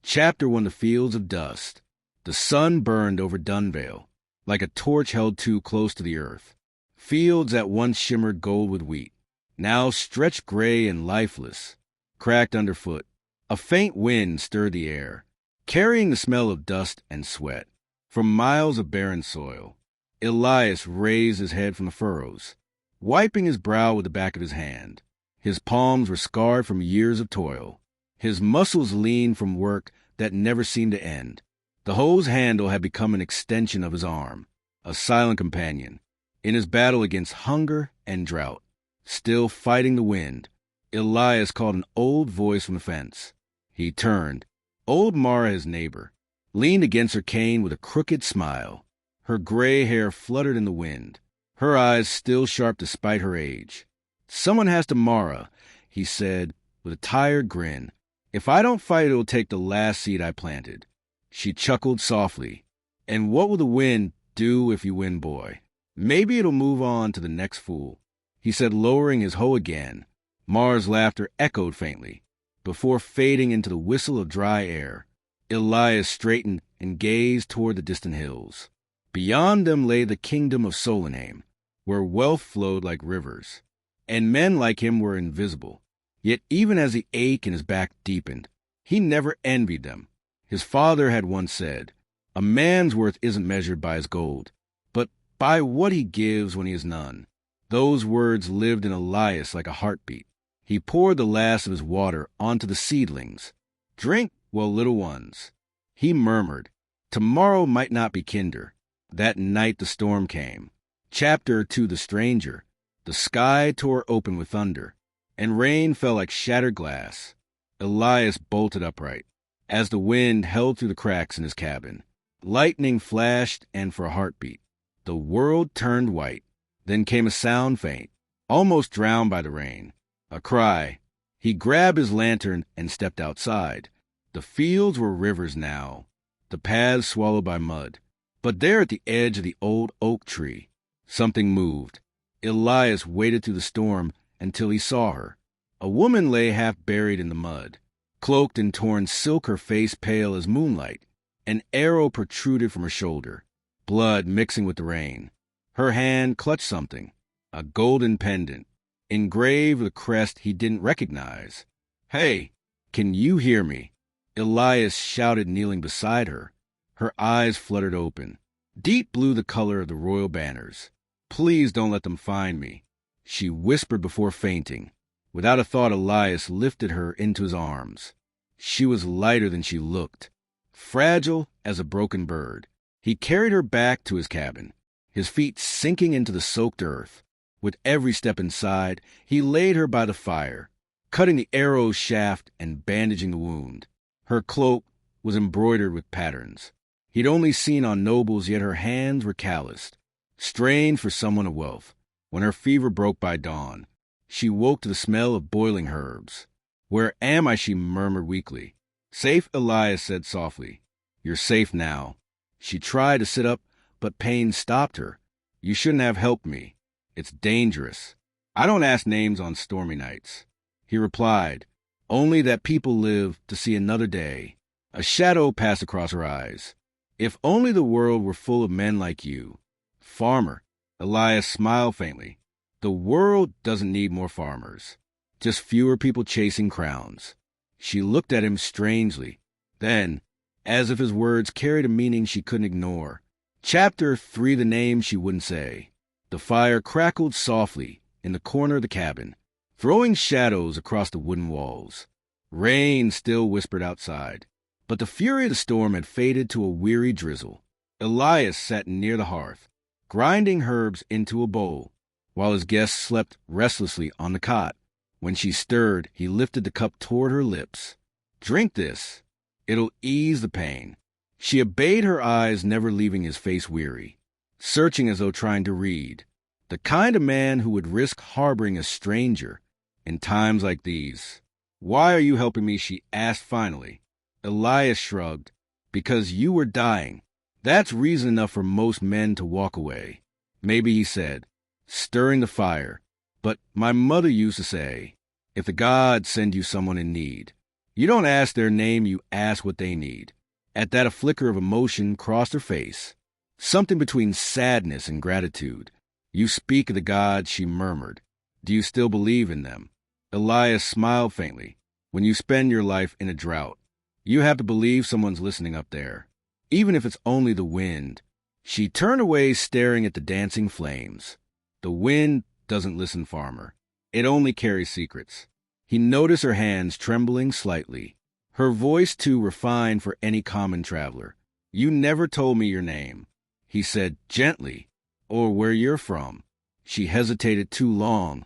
Chapter 1: The Fields of Dust. The sun burned over Dunvale, like a torch held too close to the earth. Fields that once shimmered gold with wheat, now stretched gray and lifeless, cracked underfoot. A faint wind stirred the air, carrying the smell of dust and sweat. From miles of barren soil, Elias raised his head from the furrows, wiping his brow with the back of his hand. His palms were scarred from years of toil, his muscles lean from work that never seemed to end. The hose handle had become an extension of his arm, a silent companion. In his battle against hunger and drought, still fighting the wind, Elias called an old voice from the fence. He turned. Old Mara, his neighbor, leaned against her cane with a crooked smile. Her gray hair fluttered in the wind, her eyes still sharp despite her age. "Someone has to Mara," he said with a tired grin. "If I don't fight, it'll take the last seed I planted." She chuckled softly. "And what will the wind do if you win, boy? Maybe it'll move on to the next fool," he said, lowering his hoe again. Mara's laughter echoed faintly, before fading into the whistle of dry air. Elias straightened and gazed toward the distant hills. Beyond them lay the kingdom of Solenheim, where wealth flowed like rivers, and men like him were invisible. Yet even as the ache in his back deepened, he never envied them. His father had once said, "A man's worth isn't measured by his gold, but by what he gives when he has none." Those words lived in Elias like a heartbeat. He poured the last of his water onto the seedlings. "Drink, well, little ones," he murmured. Tomorrow might not be kinder. That night the storm came. Chapter 2: The Stranger. The sky tore open with thunder, and rain fell like shattered glass. Elias bolted upright, as the wind held through the cracks in his cabin. Lightning flashed, and for a heartbeat, the world turned white. Then came a sound faint, almost drowned by the rain. A cry. He grabbed his lantern and stepped outside. The fields were rivers now, the paths swallowed by mud. But there at the edge of the old oak tree, something moved. Elias waited through the storm until he saw her. A woman lay half buried in the mud. Cloaked in torn silk, her face pale as moonlight. An arrow protruded from her shoulder, blood mixing with the rain. Her hand clutched something, a golden pendant, engraved with a crest he didn't recognize. "Hey, can you hear me?" Elias shouted, kneeling beside her. Her eyes fluttered open, deep blue, the color of the royal banners. "Please don't let them find me," she whispered before fainting. Without a thought, Elias lifted her into his arms. She was lighter than she looked, fragile as a broken bird. He carried her back to his cabin, his feet sinking into the soaked earth. With every step inside, he laid her by the fire, cutting the arrow's shaft and bandaging the wound. Her cloak was embroidered with patterns he'd only seen on nobles, yet her hands were calloused, strained for someone of wealth. When her fever broke by dawn, she woke to the smell of boiling herbs. "Where am I?" she murmured weakly. "Safe," Elias said softly. "You're safe now." She tried to sit up, but pain stopped her. "You shouldn't have helped me. It's dangerous." "I don't ask names on stormy nights," he replied, "only that people live to see another day." A shadow passed across her eyes. "If only the world were full of men like you." "Farmer," Elias smiled faintly. "The world doesn't need more farmers, just fewer people chasing crowns." She looked at him strangely. Then, as if his words carried a meaning she couldn't ignore. Chapter 3: The Name She Wouldn't Say. The fire crackled softly in the corner of the cabin, throwing shadows across the wooden walls. Rain still whispered outside, but the fury of the storm had faded to a weary drizzle. Elias sat near the hearth, grinding herbs into a bowl, while his guest slept restlessly on the cot. When she stirred, he lifted the cup toward her lips. "Drink this. It'll ease the pain." She obeyed, her eyes never leaving his face, weary, searching as though trying to read. The kind of man who would risk harboring a stranger in times like these. "Why are you helping me?" she asked finally. Elias shrugged. "Because you were dying. That's reason enough for most men to walk away." "Maybe," he said, stirring the fire. "But my mother used to say, if the gods send you someone in need, You don't ask their name, you ask what they need. At that, a flicker of emotion crossed her face, something between sadness and gratitude. You speak of the gods, she murmured. Do you still believe in them? Elias smiled faintly. When you spend your life in a drought, you have to believe someone's listening up there, even if it's only the wind. She turned away, staring at the dancing flames. The wind doesn't listen, farmer. It only carries secrets. He noticed her hands trembling slightly. Her voice too refined for any common traveler. You never told me your name, he said gently, or where you're from. She hesitated too long.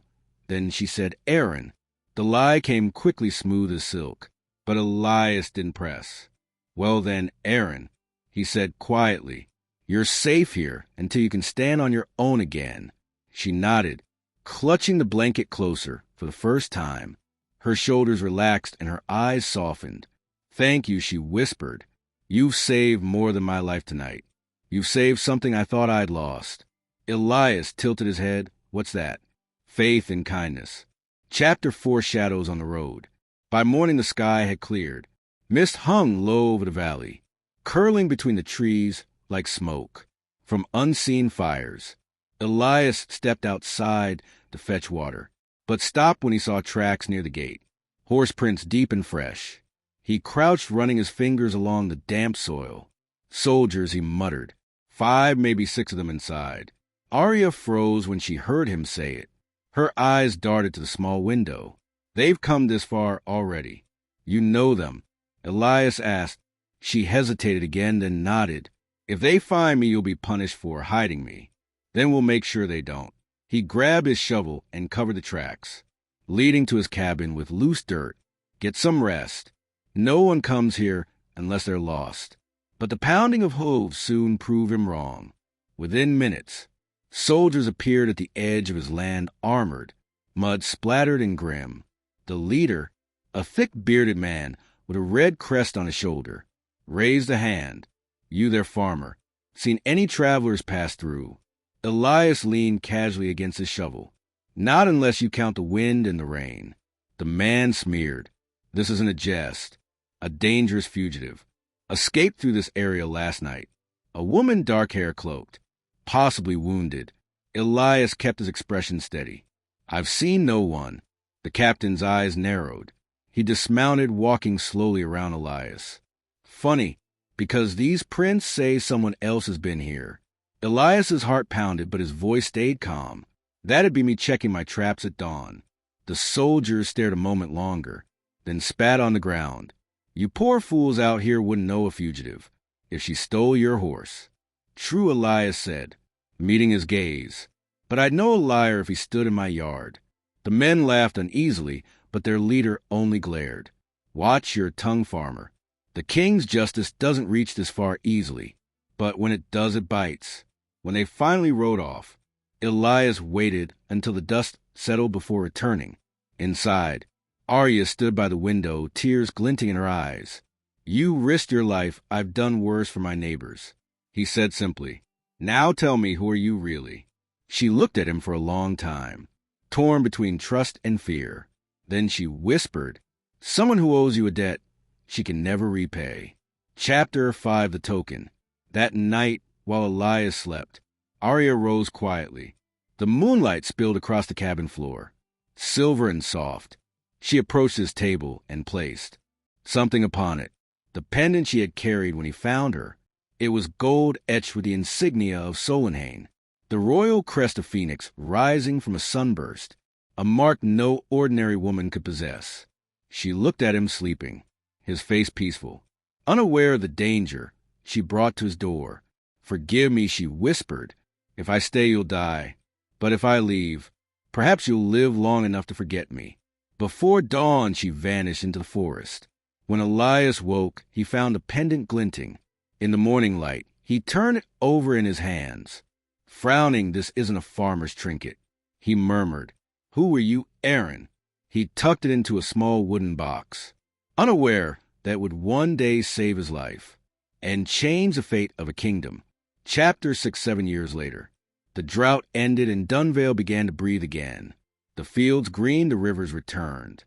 Then she said, Aaron. The lie came quickly, smooth as silk. But Elias didn't press. Well then, Aaron, he said quietly, you're safe here until you can stand on your own again. She nodded, clutching the blanket closer for the first time. Her shoulders relaxed and her eyes softened. Thank you, she whispered. You've saved more than my life tonight. You've saved something I thought I'd lost. Elias tilted his head. What's that? Faith and kindness. Chapter 4, Shadows on the Road. By morning the sky had cleared. Mist hung low over the valley, curling between the trees like smoke from unseen fires. Elias stepped outside to fetch water, but stopped when he saw tracks near the gate, horse prints deep and fresh. He crouched, running his fingers along the damp soil. Soldiers, he muttered. 5, maybe 6 of them inside. Aria froze when she heard him say it. Her eyes darted to the small window. They've come this far already. You know them? Elias asked. She hesitated again, then nodded. If they find me, you'll be punished for hiding me. Then we'll make sure they don't. He grabbed his shovel and covered the tracks, leading to his cabin with loose dirt. Get some rest. No one comes here unless they're lost. But the pounding of hooves soon proved him wrong. Within minutes, soldiers appeared at the edge of his land, armored, mud splattered and grim. The leader, a thick-bearded man with a red crest on his shoulder, raised a hand. You there, farmer. Seen any travelers pass through? Elias leaned casually against his shovel. Not unless you count the wind and the rain. The man sneered. This isn't a jest. A dangerous fugitive. Escaped through this area last night. A woman, dark hair cloaked. Possibly wounded. Elias kept his expression steady. I've seen no one. The captain's eyes narrowed. He dismounted, walking slowly around Elias. Funny, because these prints say someone else has been here. Elias's heart pounded, but his voice stayed calm. That'd be me checking my traps at dawn. The soldiers stared a moment longer, then spat on the ground. You poor fools out here wouldn't know a fugitive if she stole your horse. True, Elias said, meeting his gaze. But I'd know a liar if he stood in my yard. The men laughed uneasily, but their leader only glared. Watch your tongue, farmer. The king's justice doesn't reach this far easily, but when it does, it bites. When they finally rode off, Elias waited until the dust settled before returning. Inside, Aria stood by the window, tears glinting in her eyes. You risked your life. I've done worse for my neighbors, he said simply. Now tell me, who are you really? She looked at him for a long time, torn between trust and fear. Then she whispered, someone who owes you a debt she can never repay. Chapter 5, The Token. That night, while Elias slept, Aria rose quietly. The moonlight spilled across the cabin floor, silver and soft. She approached his table and placed something upon it, the pendant she had carried when he found her. It was gold etched with the insignia of Solenheim, the royal crest of Phoenix rising from a sunburst, a mark no ordinary woman could possess. She looked at him sleeping, his face peaceful, unaware of the danger she brought to his door. Forgive me, she whispered. If I stay, you'll die. But if I leave, perhaps you'll live long enough to forget me. Before dawn, she vanished into the forest. When Elias woke, he found the pendant glinting. In the morning light, he turned it over in his hands. Frowning, this isn't a farmer's trinket, he murmured. Who are you, Aaron? He tucked it into a small wooden box, unaware that would one day save his life and change the fate of a kingdom. Chapter 6, 7 years later. The drought ended and Dunvale began to breathe again. The fields green, the rivers returned,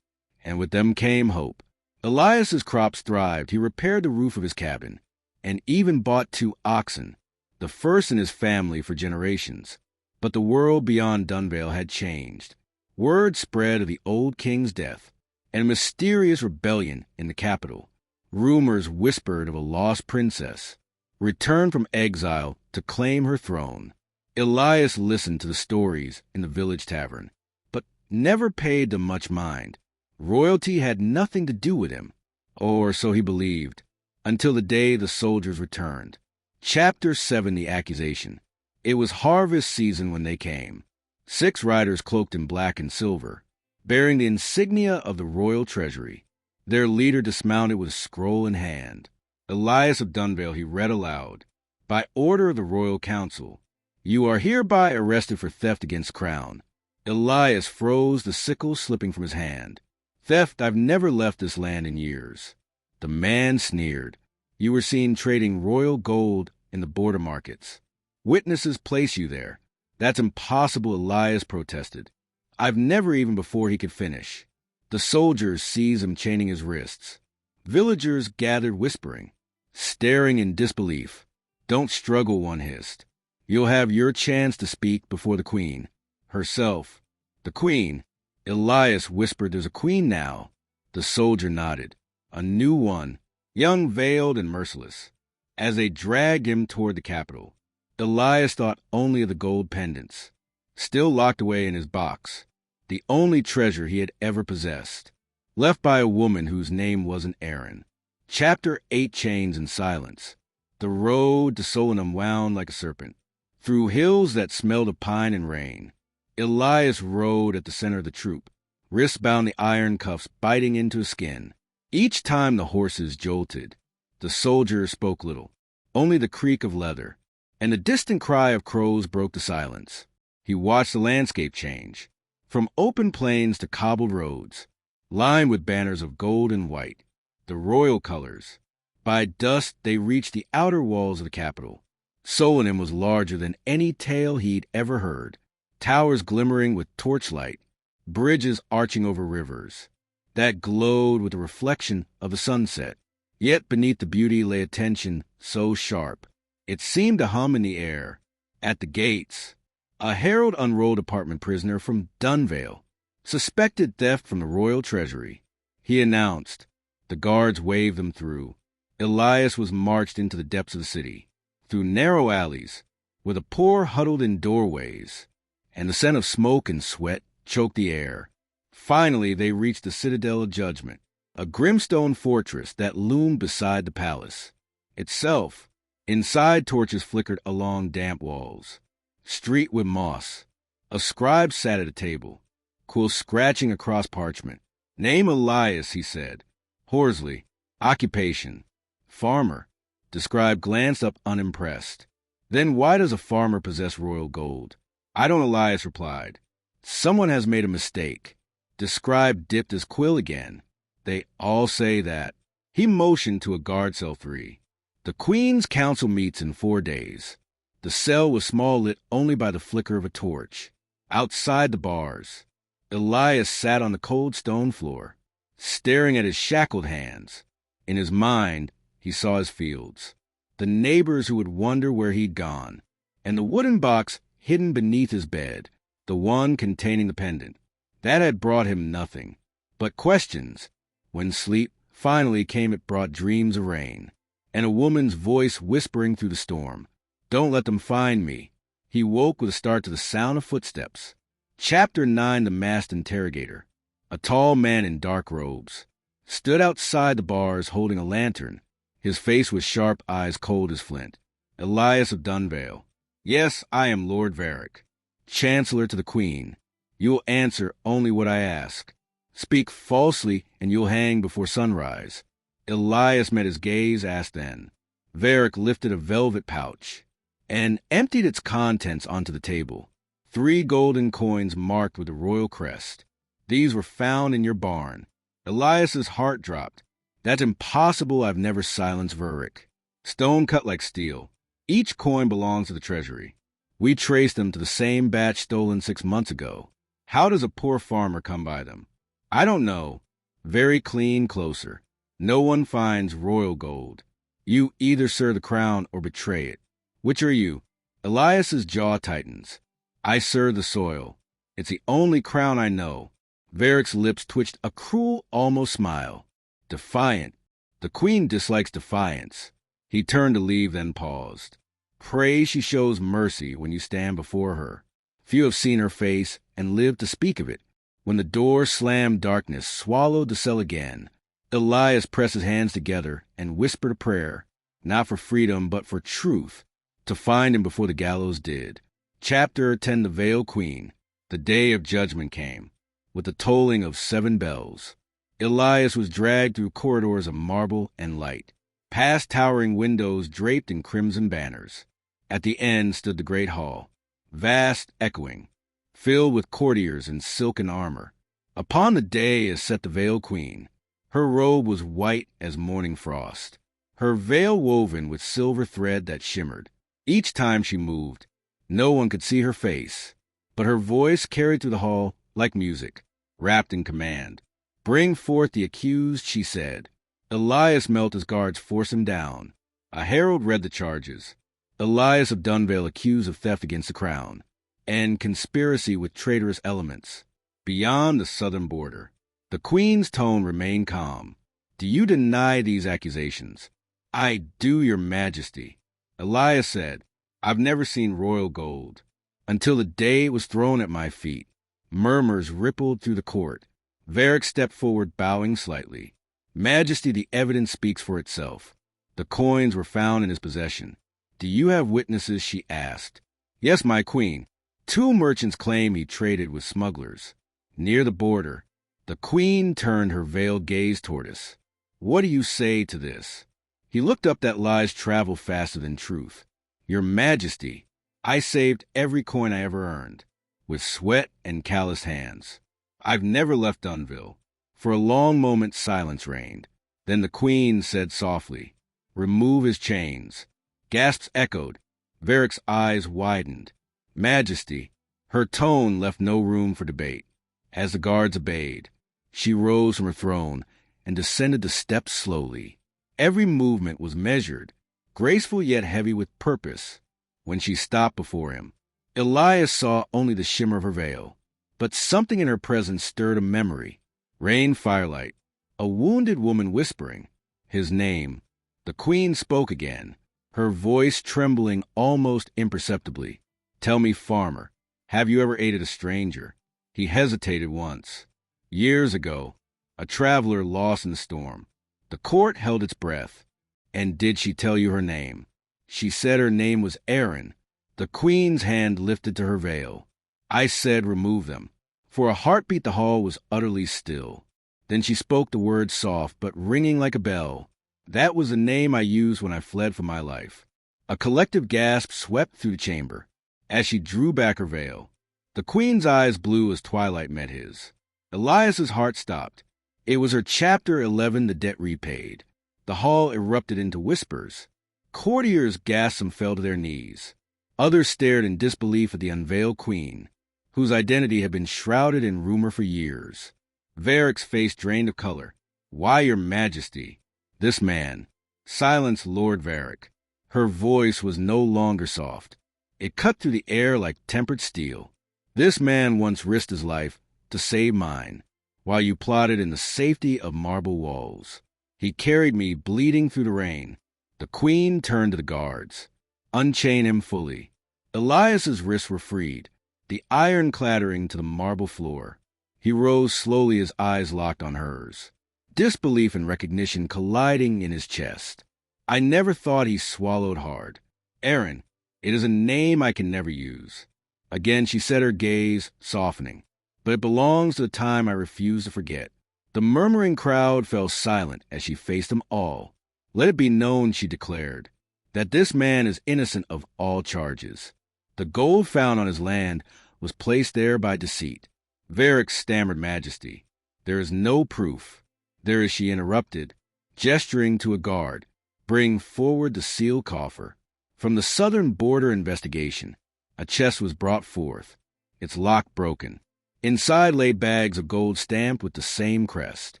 and with them came hope. Elias's crops thrived. He repaired the roof of his cabin and even bought 2 oxen, the first in his family for generations. But the world beyond Dunvale had changed. Word spread of the old king's death and a mysterious rebellion in the capital. Rumors whispered of a lost princess, returned from exile to claim her throne. Elias listened to the stories in the village tavern, but never paid them much mind. Royalty had nothing to do with him, or so he believed, until the day the soldiers returned. Chapter 7, The Accusation. It was harvest season when they came. 6 riders cloaked in black and silver, bearing the insignia of the royal treasury. Their leader dismounted with a scroll in hand. Elias of Dunvale, he read aloud, "By order of the royal council, you are hereby arrested for theft against crown." Elias froze, the sickle slipping from his hand. "Theft? I've never left this land in years." The man sneered. "You were seen trading royal gold in the border markets. Witnesses place you there." "That's impossible," Elias protested. "I've never," even before he could finish. The soldiers seized him, chaining his wrists. Villagers gathered, whispering, staring in disbelief. "Don't struggle," one hissed. "You'll have your chance to speak before the queen herself." "The queen?" Elias whispered. "There's a queen now." The soldier nodded. "A new one, young, veiled, and merciless." As they dragged him toward the capital, Elias thought only of the gold pendants, still locked away in his box, the only treasure he had ever possessed, left by a woman whose name wasn't Aaron. Chapter 8, Chains and Silence. The road to Solenheim wound like a serpent, through hills that smelled of pine and rain. Elias rode at the center of the troop, wrists bound the iron cuffs biting into his skin. Each time the horses jolted, the soldier spoke little, only the creak of leather, and the distant cry of crows broke the silence. He watched the landscape change, from open plains to cobbled roads, lined with banners of gold and white, the royal colors. By dusk, they reached the outer walls of the capital. Solenheim was larger than any tale he'd ever heard, towers glimmering with torchlight, bridges arching over rivers that glowed with the reflection of the sunset. Yet beneath the beauty lay a tension so sharp, it seemed to hum in the air. At the gates, a herald unrolled a parchment prisoner from Dunvale, suspected theft from the royal treasury. He announced. The guards waved them through. Elias was marched into the depths of the city, through narrow alleys, where the poor huddled in doorways, and the scent of smoke and sweat choked the air. Finally, they reached the Citadel of Judgment, a grim stone fortress that loomed beside the palace itself. Inside, torches flickered along damp walls, streaked with moss. A scribe sat at a table, quill scratching across parchment. "Name Elias," he said. "Horsley. Occupation, farmer." The scribe glanced up unimpressed. "Then why does a farmer possess royal gold?" "I don't," Elias replied. "Someone has made a mistake." The scribe dipped his quill again. "They all say that." He motioned to a guard cell 3. "The Queen's Council meets in 4 days." The cell was small, lit only by the flicker of a torch. Outside the bars, Elias sat on the cold stone floor, staring at his shackled hands. In his mind, he saw his fields, the neighbors who would wonder where he'd gone, and the wooden box hidden beneath his bed, the one containing the pendant. That had brought him nothing but questions. When sleep finally came, it brought dreams of rain, and a woman's voice whispering through the storm, "Don't let them find me." He woke with a start to the sound of footsteps. Chapter 9, The Masked Interrogator. A tall man in dark robes stood outside the bars holding a lantern. His face was sharp, eyes cold as flint. "Elias of Dunvale." "Yes, I am Lord Varick, Chancellor to the Queen. You will answer only what I ask. Speak falsely, and you'll hang before sunrise." Elias met his gaze, asked then. Varick lifted a velvet pouch and emptied its contents onto the table. 3 golden coins marked with the royal crest. "These were found in your barn." Elias's heart dropped. "That's impossible. I've never silenced Varick." "Stone cut like steel. Each coin belongs to the treasury. We traced them to the same batch stolen 6 months ago. How does a poor farmer come by them?" "I don't know." "Very clean, closer." No one finds royal gold. You either serve the crown or betray it. Which are you? Elias's jaw tightens. I serve the soil. It's the only crown I know. Varric's lips twitched a cruel, almost smile. Defiant. The queen dislikes defiance. He turned to leave, then paused. Pray she shows mercy when you stand before her. Few have seen her face and lived to speak of it. When the door slammed, darkness swallowed the cell again. Elias pressed his hands together and whispered a prayer, not for freedom but for truth, to find him before the gallows did. Chapter 10. The Veiled Queen. The day of judgment came, with the tolling of 7 bells. Elias was dragged through corridors of marble and light, past towering windows draped in crimson banners. At the end stood the great hall, vast, echoing, filled with courtiers in silken armor. Upon the dais sat the Veiled Queen. Her robe was white as morning frost, her veil woven with silver thread that shimmered. Each time she moved, no one could see her face, but her voice carried through the hall like music, wrapped in command. Bring forth the accused, she said. Elias knelt as guards forced him down. A herald read the charges. Elias of Dunvale accused of theft against the crown, and conspiracy with traitorous elements beyond the southern border. The queen's tone remained calm. Do you deny these accusations? I do, your majesty. Elias said, I've never seen royal gold. Until the day it was thrown at my feet. Murmurs rippled through the court. Varric stepped forward, bowing slightly. Majesty, the evidence speaks for itself. The coins were found in his possession. Do you have witnesses? She asked. Yes, my queen. 2 merchants claim he traded with smugglers. Near the border, the queen turned her veiled gaze toward us. What do you say to this? He looked up. That lies travel faster than truth. Your majesty, I saved every coin I ever earned, with sweat and calloused hands. I've never left Dunvale. For a long moment silence reigned. Then the queen said softly, Remove his chains. Gasps echoed. Varric's eyes widened. Majesty. Her tone left no room for debate. As the guards obeyed, she rose from her throne and descended the steps slowly. Every movement was measured, graceful yet heavy with purpose. When she stopped before him, Elias saw only the shimmer of her veil, but something in her presence stirred a memory. Rain, firelight, a wounded woman whispering his name. The queen spoke again, her voice trembling almost imperceptibly. Tell me, farmer, have you ever aided a stranger? He hesitated once. Years ago, a traveler lost in the storm. The court held its breath. And did she tell you her name? She said her name was Aaron. The queen's hand lifted to her veil. I said, remove them. For a heartbeat the hall was utterly still. Then she spoke the words soft but ringing like a bell. That was the name I used when I fled for my life. A collective gasp swept through the chamber as she drew back her veil. The queen's eyes blue as twilight met his. Elias's heart stopped. It was her chapter 11, the debt repaid. The hall erupted into whispers. Courtiers gasped and fell to their knees. Others stared in disbelief at the unveiled queen, whose identity had been shrouded in rumor for years. Varric's face drained of color. Why, your majesty? This man. Silence, Lord Varric. Her voice was no longer soft. It cut through the air like tempered steel. This man once risked his life to save mine, while you plotted in the safety of marble walls. He carried me bleeding through the rain. The queen turned to the guards. Unchain him fully. Elias's wrists were freed, the iron clattering to the marble floor. He rose slowly, his eyes locked on hers, disbelief and recognition colliding in his chest. I never thought he swallowed hard. Aaron, it is a name I can never use. Again she set her gaze, softening. But it belongs to the time I refuse to forget. The murmuring crowd fell silent as she faced them all. Let it be known, she declared, that this man is innocent of all charges. The gold found on his land was placed there by deceit. Varric stammered, Majesty, there is no proof. There is, she interrupted, gesturing to a guard. Bring forward the sealed coffer. From the southern border investigation, a chest was brought forth, its lock broken. Inside lay bags of gold stamped with the same crest,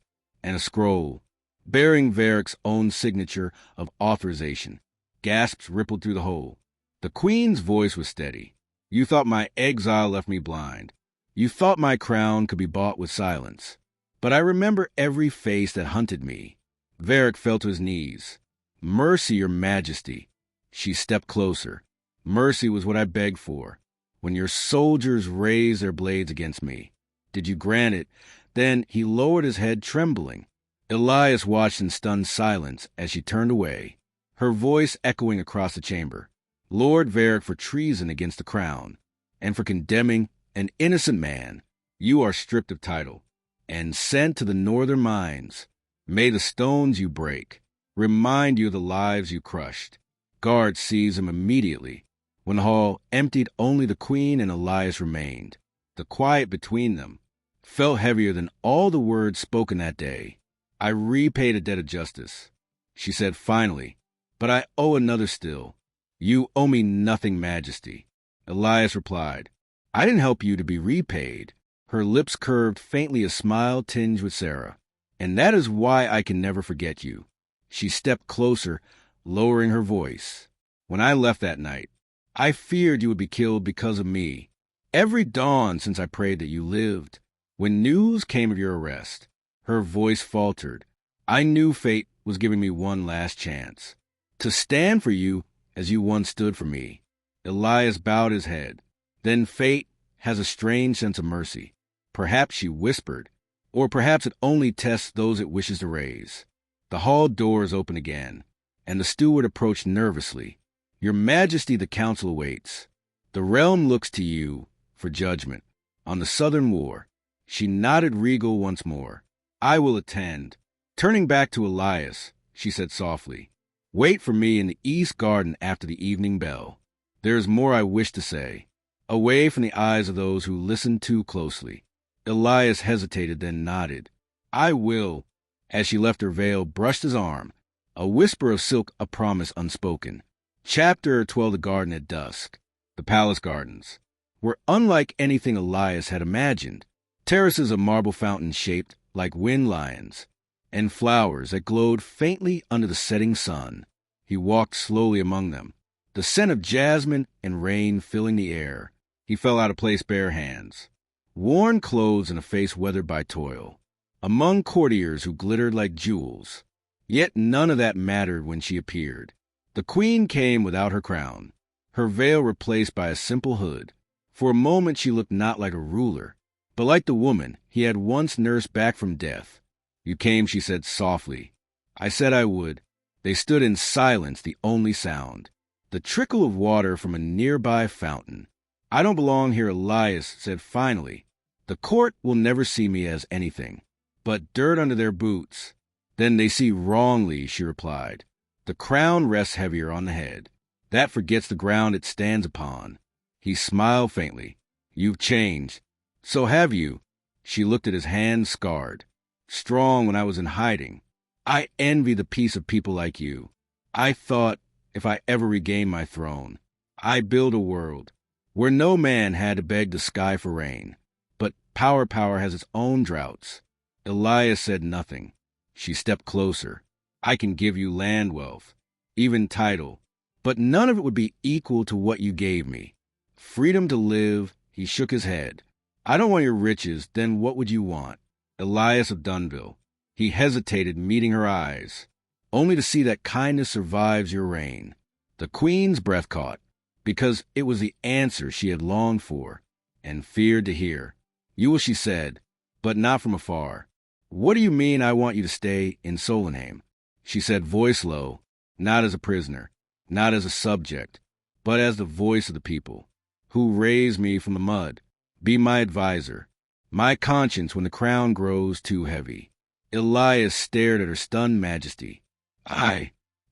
and a scroll, bearing Varric's own signature of authorization. Gasps rippled through the hole. The queen's voice was steady. You thought my exile left me blind. You thought my crown could be bought with silence. But I remember every face that hunted me. Varric fell to his knees. Mercy, your majesty. She stepped closer. Mercy was what I begged for. When your soldiers raised their blades against me. Did you grant it? Then he lowered his head, trembling. Elias watched in stunned silence as she turned away, her voice echoing across the chamber. Lord Varric, for treason against the crown, and for condemning an innocent man, you are stripped of title, and sent to the northern mines. May the stones you break remind you of the lives you crushed. Guards seized him immediately. When the hall emptied, only the queen and Elias remained. The quiet between them felt heavier than all the words spoken that day. I repaid a debt of justice, she said finally, but I owe another still. You owe me nothing, Majesty. Elias replied, I didn't help you to be repaid. Her lips curved faintly, a smile tinged with Sarah. And that is why I can never forget you. She stepped closer, lowering her voice. When I left that night, I feared you would be killed because of me. Every dawn since I prayed that you lived. When news came of your arrest, her voice faltered. I knew fate was giving me one last chance. To stand for you as you once stood for me. Elias bowed his head. Then fate has a strange sense of mercy. Perhaps she whispered, or perhaps it only tests those it wishes to raise. The hall doors opened again, and the steward approached nervously. Your Majesty, the council awaits. The realm looks to you for judgment on the southern war. She nodded regal once more. I will attend. Turning back to Elias, she said softly, wait for me in the east garden after the evening bell. There is more I wish to say, away from the eyes of those who listen too closely. Elias hesitated, then nodded. I will. As she left, her veil brushed his arm, a whisper of silk, a promise unspoken. Chapter 12. The garden at dusk. The palace gardens were unlike anything Elias had imagined. Terraces of marble fountains shaped like wind lions, and flowers that glowed faintly under the setting sun. He walked slowly among them, the scent of jasmine and rain filling the air. He fell out of place, bare hands, worn clothes and a face weathered by toil, among courtiers who glittered like jewels. Yet none of that mattered when she appeared. The queen came without her crown, her veil replaced by a simple hood. For a moment she looked not like a ruler, but like the woman he had once nursed back from death. You came, she said softly. I said I would. They stood in silence, the only sound, the trickle of water from a nearby fountain. I don't belong here, Elias said finally. The court will never see me as anything but dirt under their boots. Then they see wrongly, she replied. The crown rests heavier on the head. That forgets the ground it stands upon. He smiled faintly. You've changed. So have you. She looked at his hands, scarred. Strong when I was in hiding. I envy the peace of people like you. I thought, if I ever regain my throne, I'd build a world where no man had to beg the sky for rain. But power has its own droughts. Elias said nothing. She stepped closer. I can give you land wealth, even title, but none of it would be equal to what you gave me. Freedom to live. He shook his head. I don't want your riches, then what would you want? Elias of Dunvale. He hesitated, meeting her eyes, only to see that kindness survives your reign. The queen's breath caught, because it was the answer she had longed for and feared to hear. You will, she said, but not from afar. What do you mean I want you to stay in Solenheim? She said, voice low, not as a prisoner, not as a subject, but as the voice of the people, who raised me from the mud. Be my advisor, my conscience when the crown grows too heavy. Elias stared at her stunned majesty.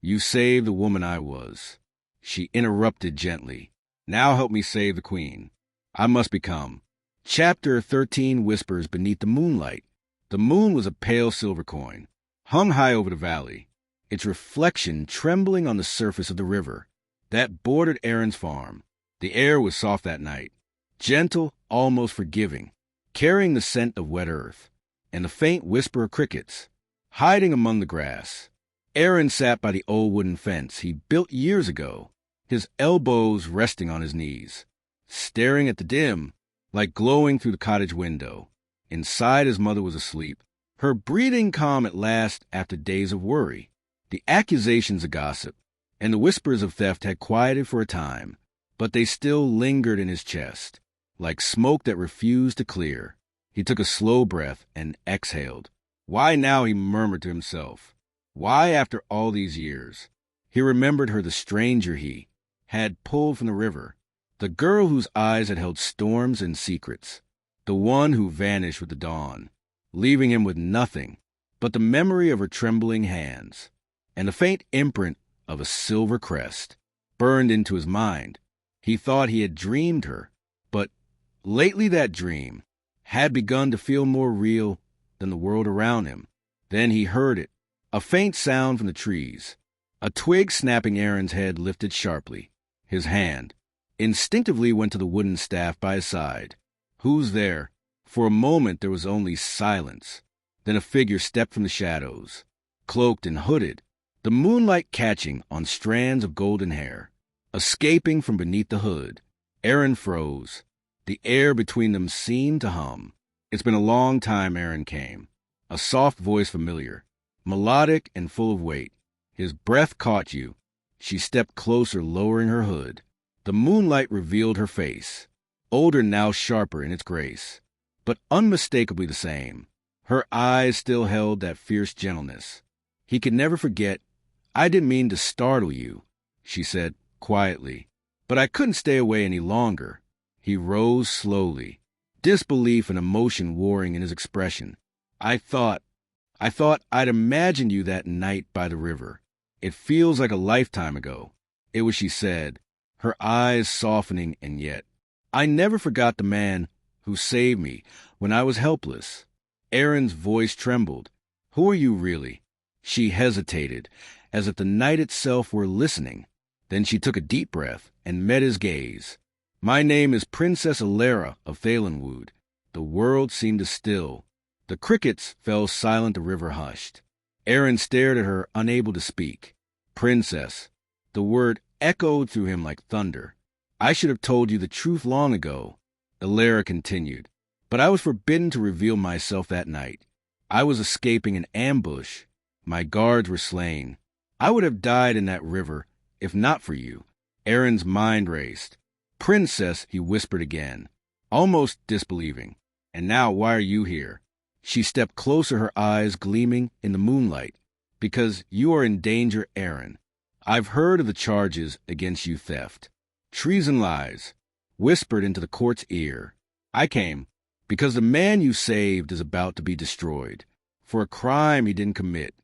You saved the woman I was. She interrupted gently. Now help me save the queen. I must become. Chapter 13. Whispers beneath the moonlight. The moon was a pale silver coin, hung high over the valley, its reflection trembling on the surface of the river that bordered Aaron's farm. The air was soft that night, gentle, almost forgiving, carrying the scent of wet earth, and the faint whisper of crickets. hiding among the grass. Aaron sat by the old wooden fence he built years ago, his elbows resting on his knees, staring at the dim, light glowing through the cottage window. Inside, his mother was asleep, her breathing calm at last after days of worry. The accusations of gossip and the whispers of theft had quieted for a time, but they still lingered in his chest, like smoke that refused to clear. He took a slow breath and exhaled. Why now, he murmured to himself. Why after all these years? He remembered her, the stranger he had pulled from the river, the girl whose eyes had held storms and secrets, the one who vanished with the dawn, leaving him with nothing but the memory of her trembling hands, and the faint imprint of a silver crest burned into his mind. He thought he had dreamed her, but lately that dream had begun to feel more real than the world around him. Then he heard it, a faint sound from the trees. A twig snapping. Aaron's head lifted sharply. His hand instinctively went to the wooden staff by his side. Who's there? For a moment there was only silence. Then a figure stepped from the shadows, cloaked and hooded, the moonlight catching on strands of golden hair. Escaping from beneath the hood, Aaron froze. The air between them seemed to hum. It's been a long time. Aaron came, a soft voice familiar, melodic and full of weight. His breath caught you. She stepped closer, lowering her hood. The moonlight revealed her face, older now, sharper in its grace, but unmistakably the same. Her eyes still held that fierce gentleness. He could never forget. I didn't mean to startle you, she said quietly, but I couldn't stay away any longer. He rose slowly, disbelief and emotion warring in his expression. I thought I'd imagined you that night by the river. It feels like a lifetime ago. It was, she said, her eyes softening, and yet I never forgot the man who saved me when I was helpless. Aaron's voice trembled. Who are you really? She hesitated, as if the night itself were listening. Then she took a deep breath and met his gaze. My name is Princess Aria of Solenheim. The world seemed to still. The crickets fell silent, the river hushed. Aaron stared at her, unable to speak. Princess. The word echoed through him like thunder. I should have told you the truth long ago, Elias continued, but I was forbidden to reveal myself that night. I was escaping an ambush. My guards were slain. I would have died in that river if not for you. Aaron's mind raced. Princess, he whispered again, almost disbelieving. And now why are you here? She stepped closer, her eyes gleaming in the moonlight. Because you are in danger, Aaron. I've heard of the charges against you: theft, treason, lies, whispered into the court's ear. I came because the man you saved is about to be destroyed for a crime he didn't commit.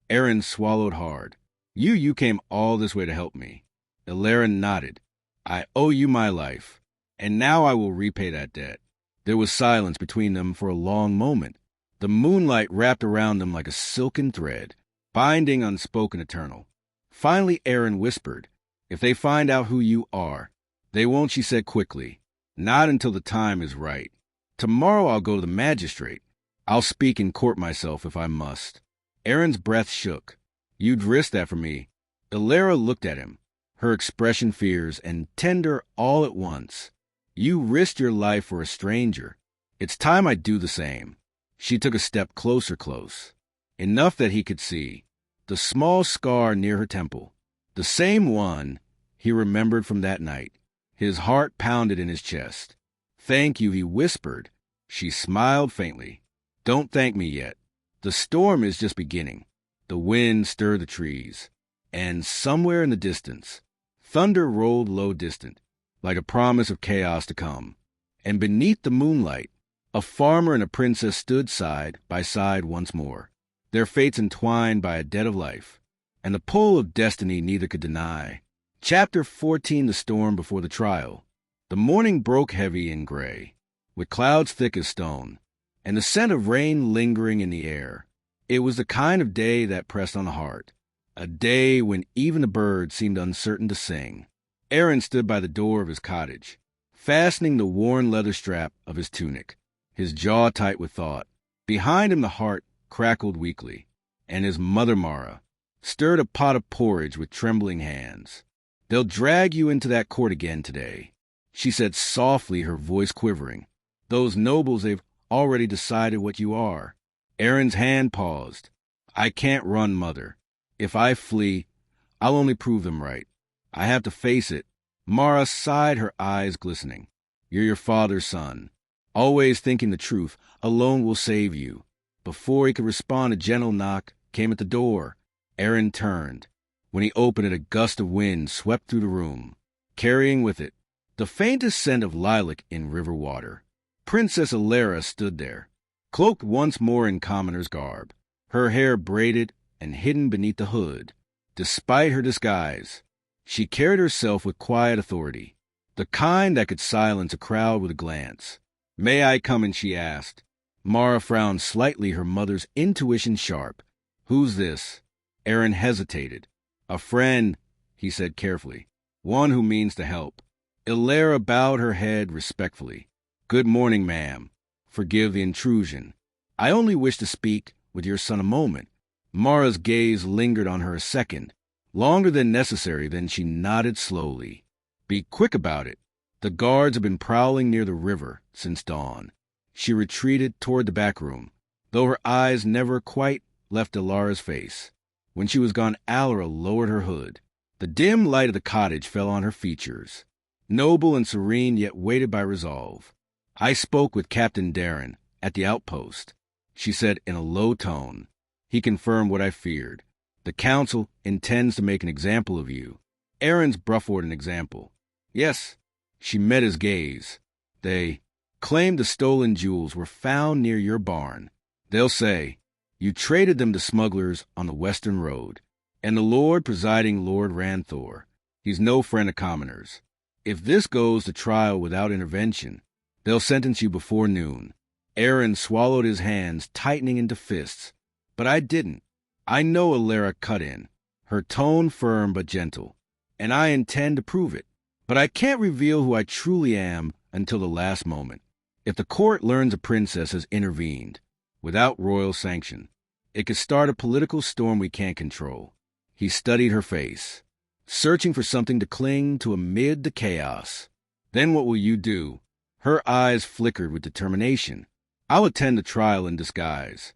Aaron swallowed hard. You came all this way to help me. Elias nodded. I owe you my life, and now I will repay that debt. There was silence between them for a long moment. The moonlight wrapped around them like a silken thread, binding unspoken eternal. Finally, Aaron whispered, if they find out who you are. They won't, she said quickly. Not until the time is right. Tomorrow I'll go to the magistrate. I'll speak in court myself if I must. Aaron's breath shook. You'd risk that for me. Elias looked at him, her expression fierce and tender all at once. You risked your life for a stranger. It's time I do the same. She took a step closer, enough that he could see the small scar near her temple, the same one he remembered from that night. His heart pounded in his chest. Thank you, he whispered. She smiled faintly. Don't thank me yet. The storm is just beginning. The wind stirred the trees, and somewhere in the distance, thunder rolled low, distant, like a promise of chaos to come. And beneath the moonlight, a farmer and a princess stood side by side once more, their fates entwined by a debt of life, and the pull of destiny neither could deny. Chapter 14. The storm before the trial. The morning broke heavy and gray, with clouds thick as stone, and the scent of rain lingering in the air. It was the kind of day that pressed on the heart, a day when even the birds seemed uncertain to sing. Aaron stood by the door of his cottage, fastening the worn leather strap of his tunic, his jaw tight with thought. Behind him the heart crackled weakly, and his mother Mara stirred a pot of porridge with trembling hands. "They'll drag you into that court again today," she said softly, her voice quivering. "Those nobles, they've already decided what you are." Aaron's hand paused. "I can't run, Mother. If I flee, I'll only prove them right. I have to face it." Mara sighed, her eyes glistening. "You're your father's son. Always thinking the truth alone will save you." Before he could respond, a gentle knock came at the door. Aaron turned. When he opened it, a gust of wind swept through the room, carrying with it the faintest scent of lilac in river water. Princess Aria stood there, cloaked once more in commoner's garb, her hair braided and hidden beneath the hood. Despite her disguise, she carried herself with quiet authority, the kind that could silence a crowd with a glance. "May I come in?" she asked. Mara frowned slightly, her mother's intuition sharp. "Who's this?" Aaron hesitated. "A friend," he said carefully. "One who means to help." Aria bowed her head respectfully. "Good morning, ma'am. Forgive the intrusion. I only wish to speak with your son a moment." Mara's gaze lingered on her a second, longer than necessary, then she nodded slowly. "Be quick about it. The guards have been prowling near the river since dawn." She retreated toward the back room, though her eyes never quite left Alara's face. When she was gone, Alara lowered her hood. The dim light of the cottage fell on her features, noble and serene, yet weighted by resolve. "I spoke with Captain Darren at the outpost," she said in a low tone. "He confirmed what I feared. The council intends to make an example of you." Aaron's Brufford an example. "Yes." She met his gaze. "They claim the stolen jewels were found near your barn. They'll say you traded them to smugglers on the western road. And the Lord presiding, Lord Ranthor, he's no friend of commoners. If this goes to trial without intervention, they'll sentence you before noon." Aaron swallowed, his hands tightening into fists. "But I didn't." "I know," Alara cut in, her tone firm but gentle, "and I intend to prove it. But I can't reveal who I truly am until the last moment. If the court learns a princess has intervened, without royal sanction, it could start a political storm we can't control." He studied her face, searching for something to cling to amid the chaos. "Then what will you do?" Her eyes flickered with determination. "I'll attend the trial in disguise.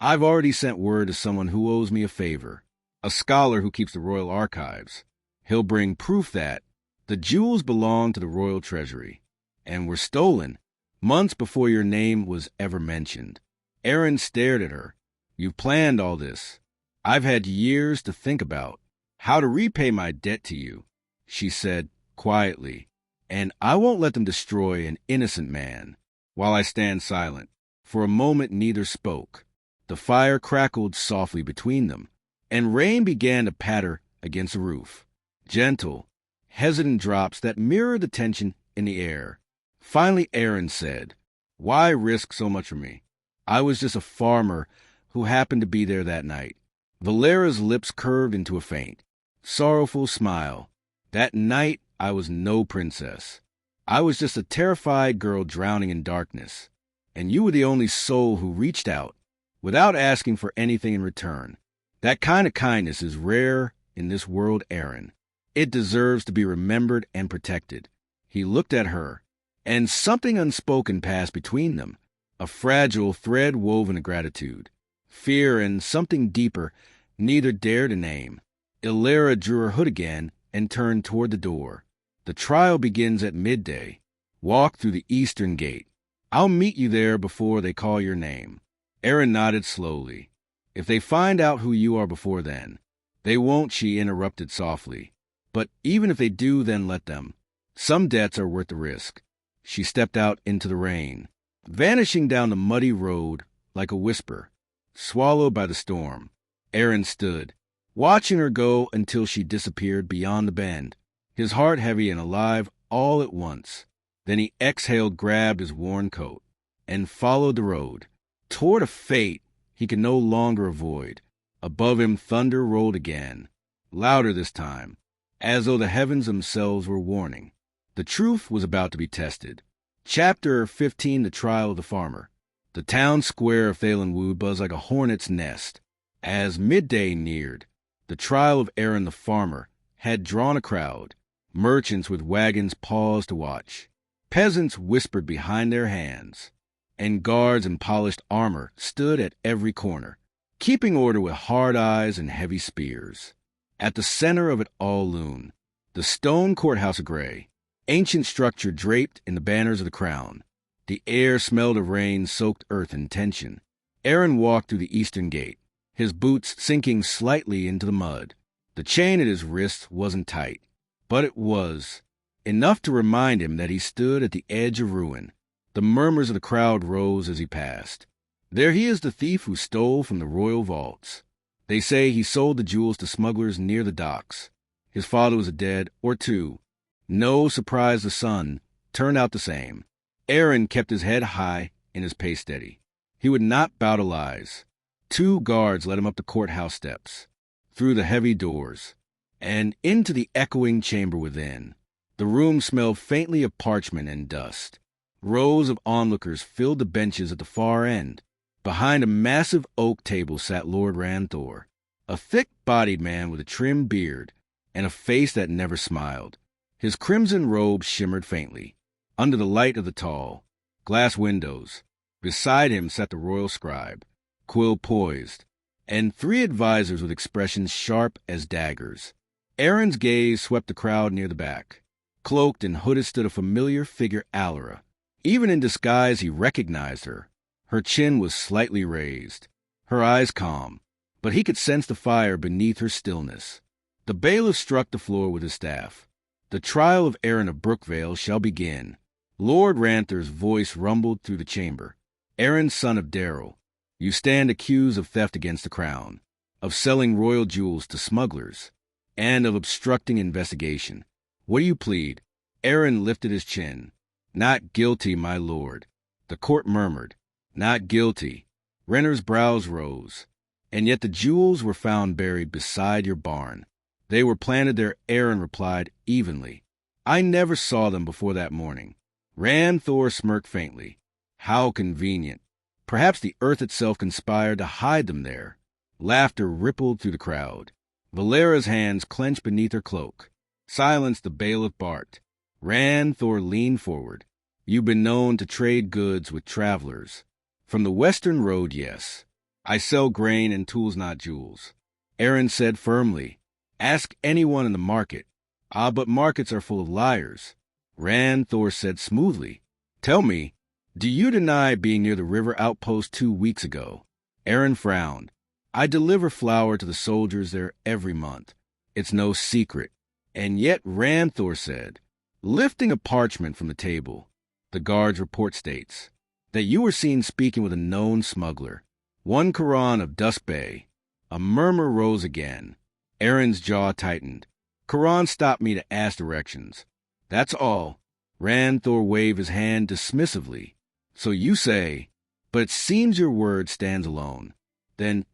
I've already sent word to someone who owes me a favor, a scholar who keeps the royal archives. He'll bring proof that the jewels belong to the royal treasury and were stolen months before your name was ever mentioned." Aaron stared at her. "You've planned all this. I've had years to think about how to repay my debt to you," she said quietly, "and I won't let them destroy an innocent man." While I stand silent, for a moment neither spoke. The fire crackled softly between them, and rain began to patter against the roof. Gentle, hesitant drops that mirrored the tension in the air. Finally, Aaron said, "Why risk so much for me? I was just a farmer who happened to be there that night." Valera's lips curved into a faint, sorrowful smile. "That night, I was no princess. I was just a terrified girl drowning in darkness. And you were the only soul who reached out, without asking for anything in return. That kind of kindness is rare in this world, Aaron. It deserves to be remembered and protected." He looked at her, and something unspoken passed between them, a fragile thread woven of gratitude, fear, and something deeper neither dared to name. Alara drew her hood again and turned toward the door. "The trial begins at midday. Walk through the eastern gate. I'll meet you there before they call your name." Aaron nodded slowly. "If they find out who you are before then." "They won't," she interrupted softly. "But even if they do, then let them. Some debts are worth the risk." She stepped out into the rain, vanishing down the muddy road like a whisper, swallowed by the storm. Aaron stood, watching her go until she disappeared beyond the bend, his heart heavy and alive all at once. Then he exhaled, grabbed his worn coat, and followed the road, toward a fate he could no longer avoid. Above him, thunder rolled again, louder this time, as though the heavens themselves were warning. The truth was about to be tested. Chapter 15, The Trial of the Farmer. The town square of Thalenwood buzzed like a hornet's nest. As midday neared, the trial of Aaron the farmer had drawn a crowd. Merchants with wagons paused to watch. Peasants whispered behind their hands, and guards in polished armor stood at every corner, keeping order with hard eyes and heavy spears. At the center of it all loomed the stone courthouse of gray, ancient structure draped in the banners of the crown. The air smelled of rain-soaked earth and tension. Aaron walked through the eastern gate, his boots sinking slightly into the mud. The chain at his wrist wasn't tight, but it was enough to remind him that he stood at the edge of ruin. The murmurs of the crowd rose as he passed. There he is, the thief who stole from the royal vaults. They say he sold the jewels to smugglers near the docks. His father was dead, or two. No surprise the son turned out the same. Aaron kept his head high and his pace steady. He would not bow to lies. 2 guards led him up the courthouse steps, through the heavy doors, and into the echoing chamber within. The room smelled faintly of parchment and dust. Rows of onlookers filled the benches at the far end. Behind a massive oak table sat Lord Ranthor, a thick-bodied man with a trim beard and a face that never smiled. His crimson robe shimmered faintly under the light of the tall glass windows. Beside him sat the royal scribe, quill poised, and 3 advisors with expressions sharp as daggers. Aaron's gaze swept the crowd near the back. Cloaked and hooded stood a familiar figure, Alara. Even in disguise, he recognized her. Her chin was slightly raised, her eyes calm, but he could sense the fire beneath her stillness. The bailiff struck the floor with his staff. The trial of Aaron of Brookvale shall begin. Lord Ranthor's voice rumbled through the chamber. Aaron, son of Darrell, you stand accused of theft against the crown, of selling royal jewels to smugglers, and of obstructing investigation. What do you plead? Aaron lifted his chin. Not guilty, my lord. The court murmured. Not guilty. Renner's brows rose. And yet the jewels were found buried beside your barn. They were planted there, Aaron replied evenly. I never saw them before that morning. Ranthor smirked faintly. How convenient. Perhaps the earth itself conspired to hide them there. Laughter rippled through the crowd. Valera's hands clenched beneath her cloak. Silence, the bailiff barked. Ranthor leaned forward. You've been known to trade goods with travelers. From the western road, yes. I sell grain and tools, not jewels. Aaron said firmly. Ask anyone in the market. Ah, but markets are full of liars. Ranthor said smoothly. Tell me, do you deny being near the river outpost 2 weeks ago? Aaron frowned. I deliver flour to the soldiers there every month. It's no secret. And yet, Ranthor said, lifting a parchment from the table, the guard's report states that you were seen speaking with a known smuggler, one Karan of Dust Bay. A murmur rose again. Aaron's jaw tightened. Karan stopped me to ask directions. That's all. Ranthor waved his hand dismissively. So you say, but it seems your word stands alone. Then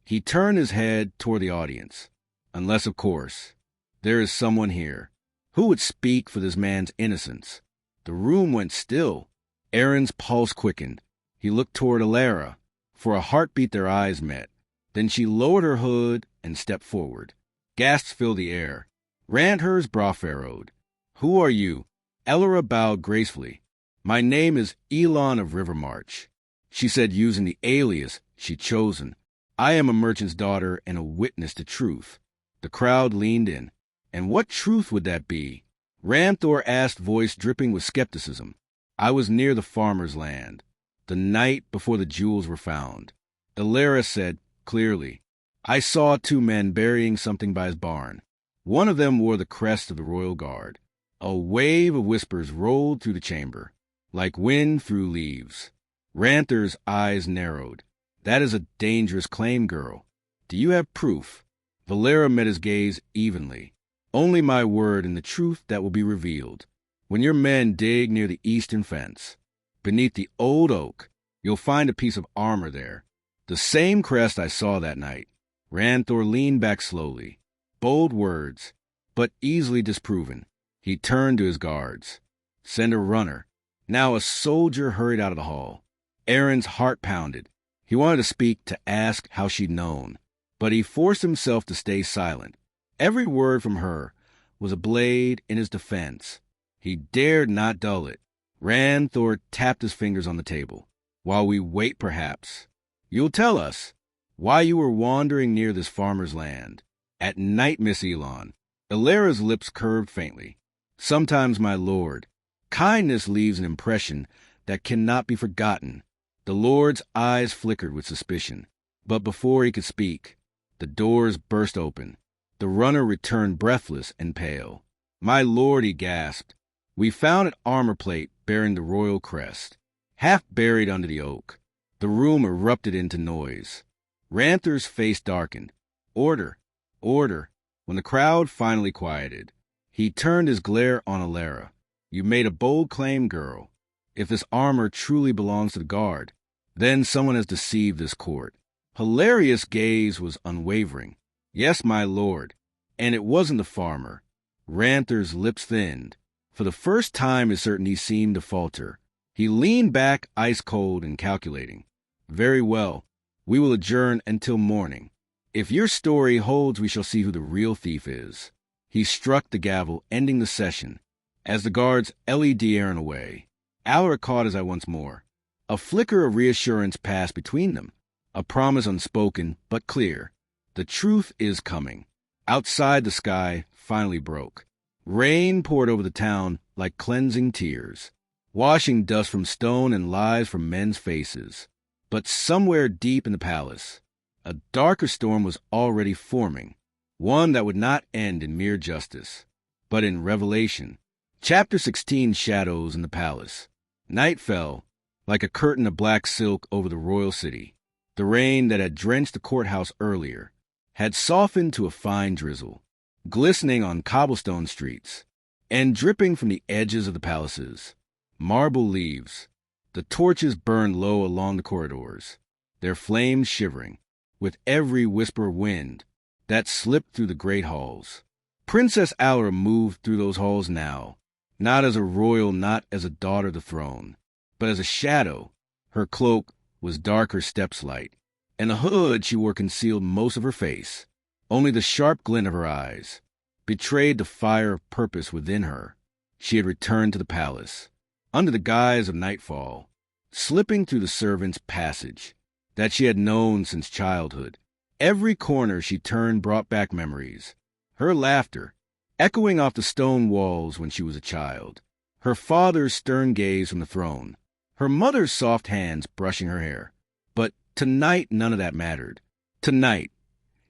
he turned his head toward the audience. Unless, of course, there is someone here. Who would speak for this man's innocence? The room went still. Aaron's pulse quickened. He looked toward Alara. For a heartbeat their eyes met. Then she lowered her hood and stepped forward. Gasps filled the air. Ranthor's brow furrowed. Who are you? Alara bowed gracefully. My name is Elon of Rivermarch, she said, using the alias she'd chosen. I am a merchant's daughter and a witness to truth. The crowd leaned in. And what truth would that be? Ranthor asked, voice dripping with skepticism. I was near the farmer's land, the night before the jewels were found. Elias said clearly, I saw 2 men burying something by his barn. One of them wore the crest of the royal guard. A wave of whispers rolled through the chamber, like wind through leaves. Ranthor's eyes narrowed. That is a dangerous claim, girl. Do you have proof? Valera met his gaze evenly. Only my word and the truth that will be revealed. When your men dig near the eastern fence, beneath the old oak, you'll find a piece of armor there. The same crest I saw that night. Ranthor leaned back slowly. Bold words, but easily disproven. He turned to his guards. Send a runner. Now a soldier hurried out of the hall. Aaron's heart pounded. He wanted to speak, to ask how she'd known. but he forced himself to stay silent. Every word from her was a blade in his defense. He dared not dull it. Ranthor tapped his fingers on the table. While we wait, perhaps, you'll tell us why you were wandering near this farmer's land. At night, Miss Elon. Ilara's lips curved faintly. Sometimes, my lord, kindness leaves an impression that cannot be forgotten. The lord's eyes flickered with suspicion, but before he could speak, the doors burst open. The runner returned breathless and pale. My lord, he gasped. We found an armor plate bearing the royal crest, half buried under the oak. The room erupted into noise. Ranthor's face darkened. Order, order. When the crowd finally quieted, he turned his glare on Ilara. You made a bold claim, girl. If this armor truly belongs to the guard, then someone has deceived this court. Hilarious' gaze was unwavering. Yes, my lord. And it wasn't the farmer. Ranthor's lips thinned. For the first time his certainty seemed to falter. He leaned back, ice-cold and calculating. Very well. We will adjourn until morning. If your story holds, we shall see who the real thief is. He struck the gavel, ending the session. As the guards LED Aaron away, Alara caught his eye once more. A flicker of reassurance passed between them. A promise unspoken, but clear. The truth is coming. Outside, the sky finally broke. Rain poured over the town like cleansing tears, washing dust from stone and lies from men's faces. But somewhere deep in the palace, a darker storm was already forming, one that would not end in mere justice, but in revelation. Chapter 16, Shadows in the Palace. Night fell, like a curtain of black silk over the royal city. The rain that had drenched the courthouse earlier had softened to a fine drizzle, glistening on cobblestone streets, and dripping from the edges of the palaces. Marble leaves. The torches burned low along the corridors, their flames shivering, with every whisper of wind that slipped through the great halls. Princess Aria moved through those halls now, not as a royal, not as a daughter of the throne, but as a shadow. Her cloak was darker steps light, and the hood she wore concealed most of her face. Only the sharp glint of her eyes betrayed the fire of purpose within her. She had returned to the palace, under the guise of nightfall, slipping through the servants' passage that she had known since childhood. Every corner she turned brought back memories. Her laughter, echoing off the stone walls when she was a child. Her father's stern gaze from the throne. Her mother's soft hands brushing her hair. But tonight none of that mattered. Tonight,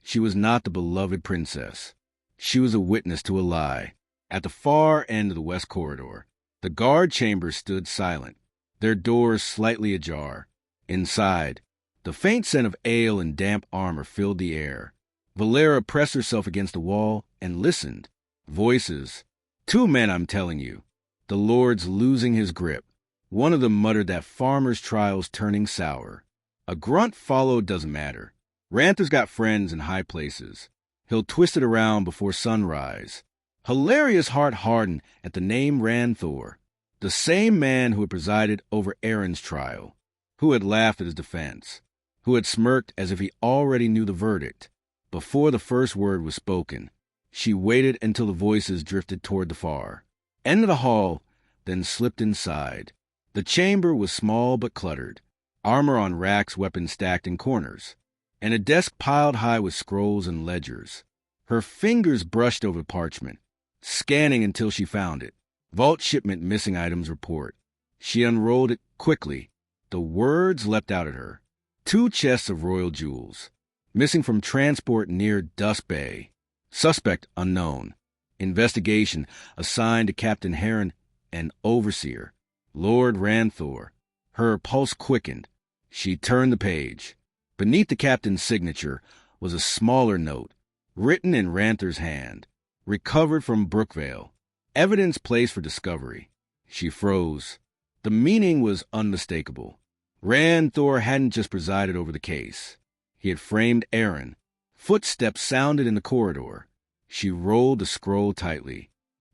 she was not the beloved princess. She was a witness to a lie. At the far end of the west corridor, the guard chambers stood silent, their doors slightly ajar. Inside, the faint scent of ale and damp armor filled the air. Valera pressed herself against the wall and listened. Voices. 2 men, I'm telling you. The lord's losing his grip. One of them muttered that farmer's trial's turning sour. A grunt followed. Doesn't matter. Ranthor's got friends in high places. He'll twist it around before sunrise. Hilarious' heart hardened at the name Ranthor, the same man who had presided over Aaron's trial, who had laughed at his defense, who had smirked as if he already knew the verdict. Before the first word was spoken, she waited until the voices drifted toward the far end of the hall, then slipped inside. The chamber was small but cluttered, armor on racks, weapons stacked in corners, and a desk piled high with scrolls and ledgers. Her fingers brushed over parchment, scanning until she found it. Vault shipment missing items report. She unrolled it quickly. The words leapt out at her. 2 chests of royal jewels, missing from transport near Dust Bay. Suspect unknown. Investigation assigned to Captain Heron and Overseer, Lord Ranthor. Her pulse quickened. She turned the page. Beneath the captain's signature was a smaller note, written in Ranthor's hand. Recovered from Brookvale. Evidence placed for discovery. She froze. The meaning was unmistakable. Ranthor hadn't just presided over the case. He had framed Aaron. Footsteps sounded in the corridor. She rolled the scroll tightly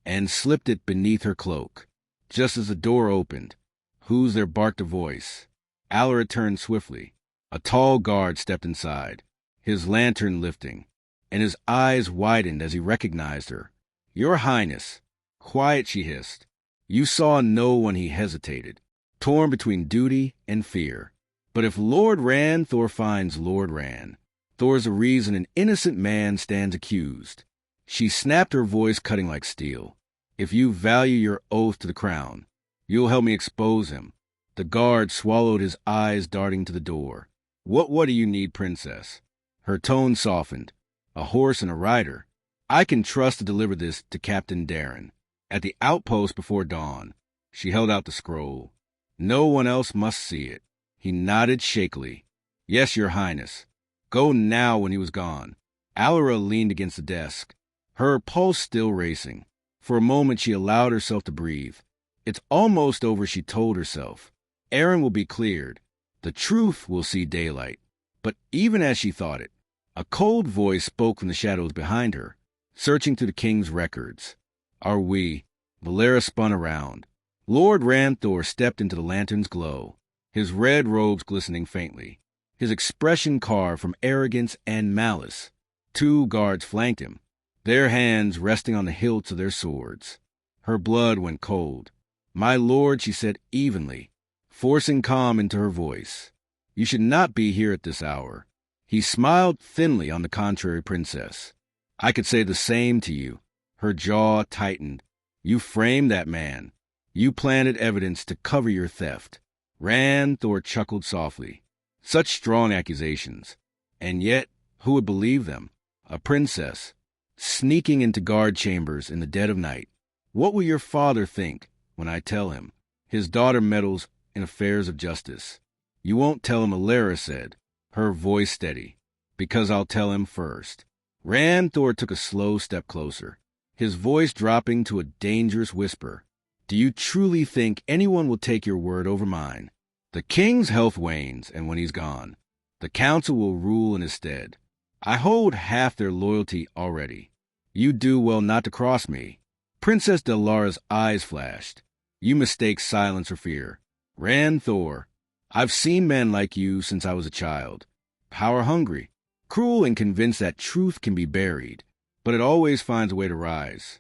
and slipped it beneath her cloak. Just as the door opened, "Who's there?" barked a voice. Alara turned swiftly. A tall guard stepped inside, his lantern lifting, and his eyes widened as he recognized her. "Your Highness." "Quiet," she hissed. "You saw no one." He hesitated, torn between duty and fear. "But if Lord Rand," Thor finds Lord Rand. Thor's the reason an innocent man stands accused. She snapped, her voice cutting like steel. "If you value your oath to the crown, you'll help me expose him." The guard swallowed, his eyes darting to the door. What do you need, Princess?" Her tone softened. "A horse and a rider. I can trust to deliver this to Captain Darren at the outpost before dawn." She held out the scroll. "No one else must see it." He nodded shakily. "Yes, Your Highness." Go now. When he was gone, Alara leaned against the desk, her pulse still racing. For a moment she allowed herself to breathe. "It's almost over," she told herself. "Aaron will be cleared. The truth will see daylight." But even as she thought it, a cold voice spoke from the shadows behind her, searching through the king's records. "Are we?" Valera spun around. Lord Ranthor stepped into the lantern's glow, his red robes glistening faintly, his expression carved from arrogance and malice. 2 guards flanked him, their hands resting on the hilts of their swords. Her blood went cold. "My lord," she said evenly, forcing calm into her voice, "you should not be here at this hour." He smiled thinly. "On the contrary, Princess, I could say the same to you." Her jaw tightened. "You framed that man. You planted evidence to cover your theft." Thor chuckled softly. Such strong accusations. And yet, who would believe them? A princess, sneaking into guard chambers in the dead of night. "What will your father think when I tell him his daughter meddles in affairs of justice?" "You won't tell him," Alara said, her voice steady. "Because I'll tell him first." Thor took a slow step closer, his voice dropping to a dangerous whisper. "Do you truly think anyone will take your word over mine? The king's health wanes, and when he's gone, the council will rule in his stead. I hold half their loyalty already. You do well not to cross me." Princess Delara's eyes flashed. "You mistake silence or fear. Thor, I've seen men like you since I was a child. Power-hungry, cruel, and convinced that truth can be buried, but it always finds a way to rise."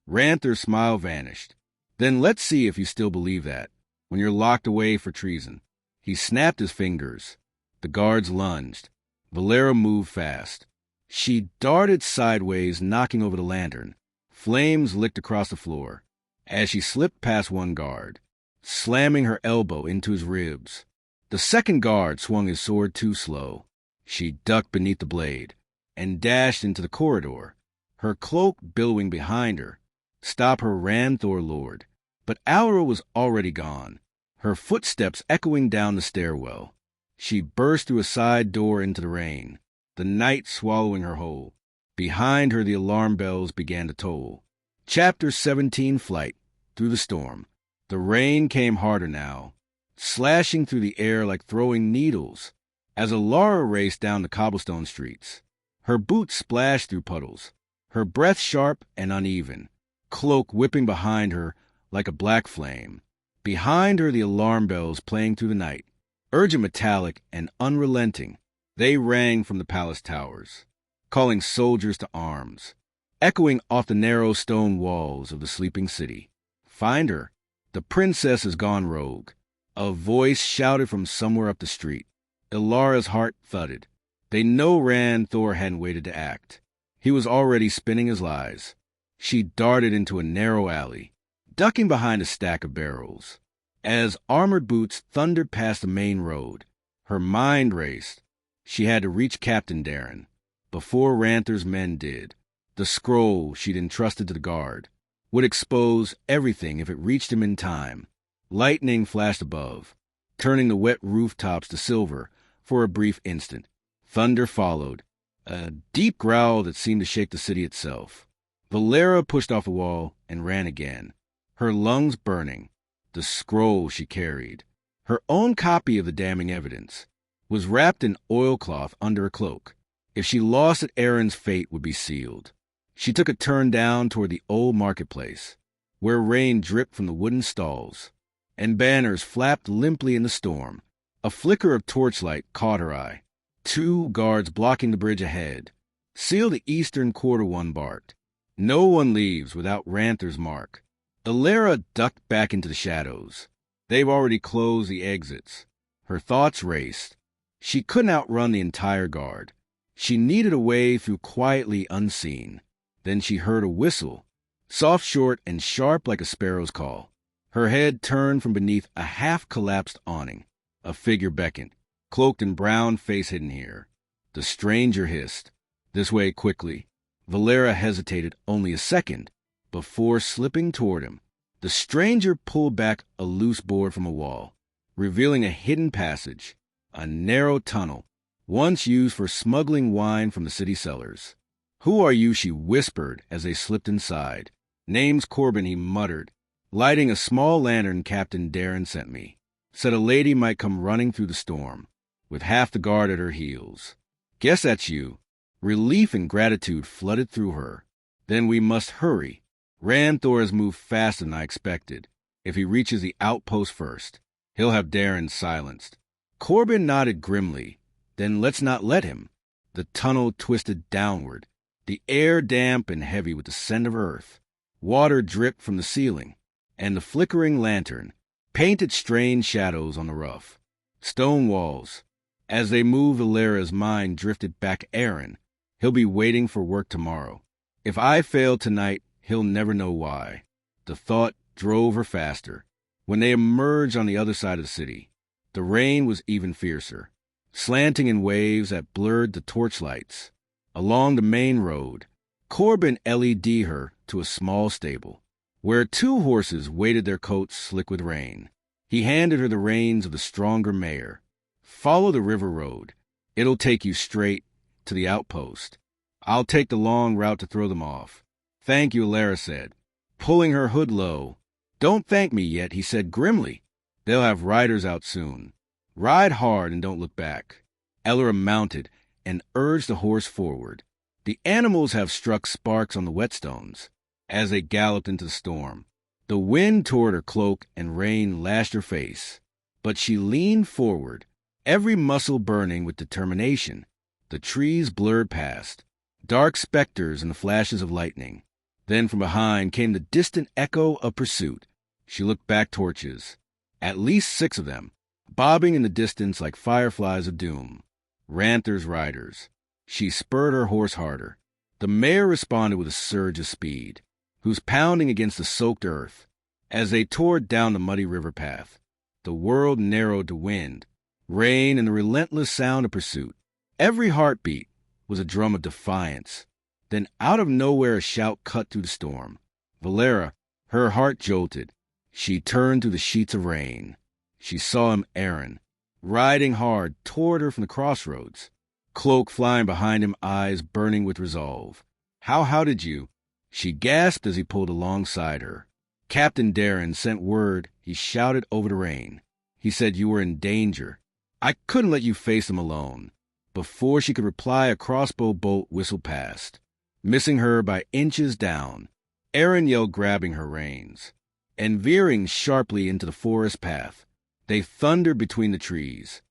Thor's smile vanished. "Then let's see if you still believe that, when you're locked away for treason." He snapped his fingers. The guards lunged. Valera moved fast. She darted sideways, knocking over the lantern. Flames licked across the floor as she slipped past one guard, slamming her elbow into his ribs. The second guard swung his sword too slow. She ducked beneath the blade and dashed into the corridor, her cloak billowing behind her. Stop her, Thor lord. But Alara was already gone, her footsteps echoing down the stairwell. She burst through a side door into the rain, the night swallowing her whole. Behind her the alarm bells began to toll. Chapter 17, Flight Through the Storm. The rain came harder now, slashing through the air like throwing needles, as Alara raced down the cobblestone streets. Her boots splashed through puddles, her breath sharp and uneven, cloak whipping behind her like a black flame. Behind her the alarm bells playing through the night, urgent, metallic, and unrelenting. They rang from the palace towers, calling soldiers to arms, echoing off the narrow stone walls of the sleeping city. "Find her. The princess has gone rogue," a voice shouted from somewhere up the street. Ilara's heart thudded. They know Thor hadn't waited to act. He was already spinning his lies. She darted into a narrow alley, ducking behind a stack of barrels. As armored boots thundered past the main road, her mind raced. She had to reach Captain Darren before Ranthor's men did. The scroll she'd entrusted to the guard would expose everything if it reached him in time. Lightning flashed above, turning the wet rooftops to silver for a brief instant. Thunder followed, a deep growl that seemed to shake the city itself. Valera pushed off the wall and ran again, her lungs burning. The scroll she carried, her own copy of the damning evidence, was wrapped in oilcloth under a cloak. If she lost it, Aaron's fate would be sealed. She took a turn down toward the old marketplace, where rain dripped from the wooden stalls, and banners flapped limply in the storm. A flicker of torchlight caught her eye. 2 guards blocking the bridge ahead. Seal the eastern quarter, one barked. No one leaves without Ranther's mark. Elias ducked back into the shadows. They've already closed the exits. Her thoughts raced. She couldn't outrun the entire guard. She needed a way through quietly unseen. Then she heard a whistle, soft, short, and sharp like a sparrow's call. Her head turned from beneath a half-collapsed awning. A figure beckoned, cloaked in brown, face hidden here. The stranger hissed, "This way, quickly." Valera hesitated only a second before slipping toward him. The stranger pulled back a loose board from a wall, revealing a hidden passage, a narrow tunnel, once used for smuggling wine from the city cellars. "Who are you?" she whispered as they slipped inside. "Name's Corbin," he muttered, lighting a small lantern. "Captain Darren sent me. Said a lady might come running through the storm, with half the guard at her heels. Guess that's you." Relief and gratitude flooded through her. "Then we must hurry. Ranther has moved faster than I expected. If he reaches the outpost first, he'll have Darren silenced." Corbin nodded grimly. "Then let's not let him." The tunnel twisted downward, the air damp and heavy with the scent of earth. Water dripped from the ceiling, and the flickering lantern painted strange shadows on the rough stone walls. As they moved, Valera's mind drifted back. "Aaron, he'll be waiting for work tomorrow. If I fail tonight, he'll never know why." The thought drove her faster. When they emerged on the other side of the city, the rain was even fiercer, slanting in waves that blurred the torchlights. Along the main road, Corbin led her to a small stable, where 2 horses waited, their coats slick with rain. He handed her the reins of the stronger mare. "Follow the river road. It'll take you straight to the outpost. I'll take the long route to throw them off." "Thank you," Elias said, pulling her hood low. "Don't thank me yet," he said grimly. "They'll have riders out soon. Ride hard and don't look back." Elias mounted and urged the horse forward. The animals have struck sparks on the whetstones as they galloped into the storm. The wind tore at her cloak and rain lashed her face. But she leaned forward, every muscle burning with determination. The trees blurred past, dark specters in the flashes of lightning. Then from behind came the distant echo of pursuit. She looked back, torches, at least 6 of them, bobbing in the distance like fireflies of doom. Ranther's riders. She spurred her horse harder. The mare responded with a surge of speed, whose pounding against the soaked earth. As they tore down the muddy river path, the world narrowed to wind, rain, and the relentless sound of pursuit. Every heartbeat was a drum of defiance. Then out of nowhere a shout cut through the storm. Valera, her heart jolted. She turned through the sheets of rain. She saw him, Aaron, riding hard toward her from the crossroads, cloak flying behind him, eyes burning with resolve. How did you?" she gasped as he pulled alongside her. "Captain Darren sent word," he shouted over the rain. "He said you were in danger. I couldn't let you face them alone." Before she could reply, a crossbow bolt whistled past, missing her by inches down. Aaron yelled, grabbing her reins, and veering sharply into the forest path. They thundered between the trees,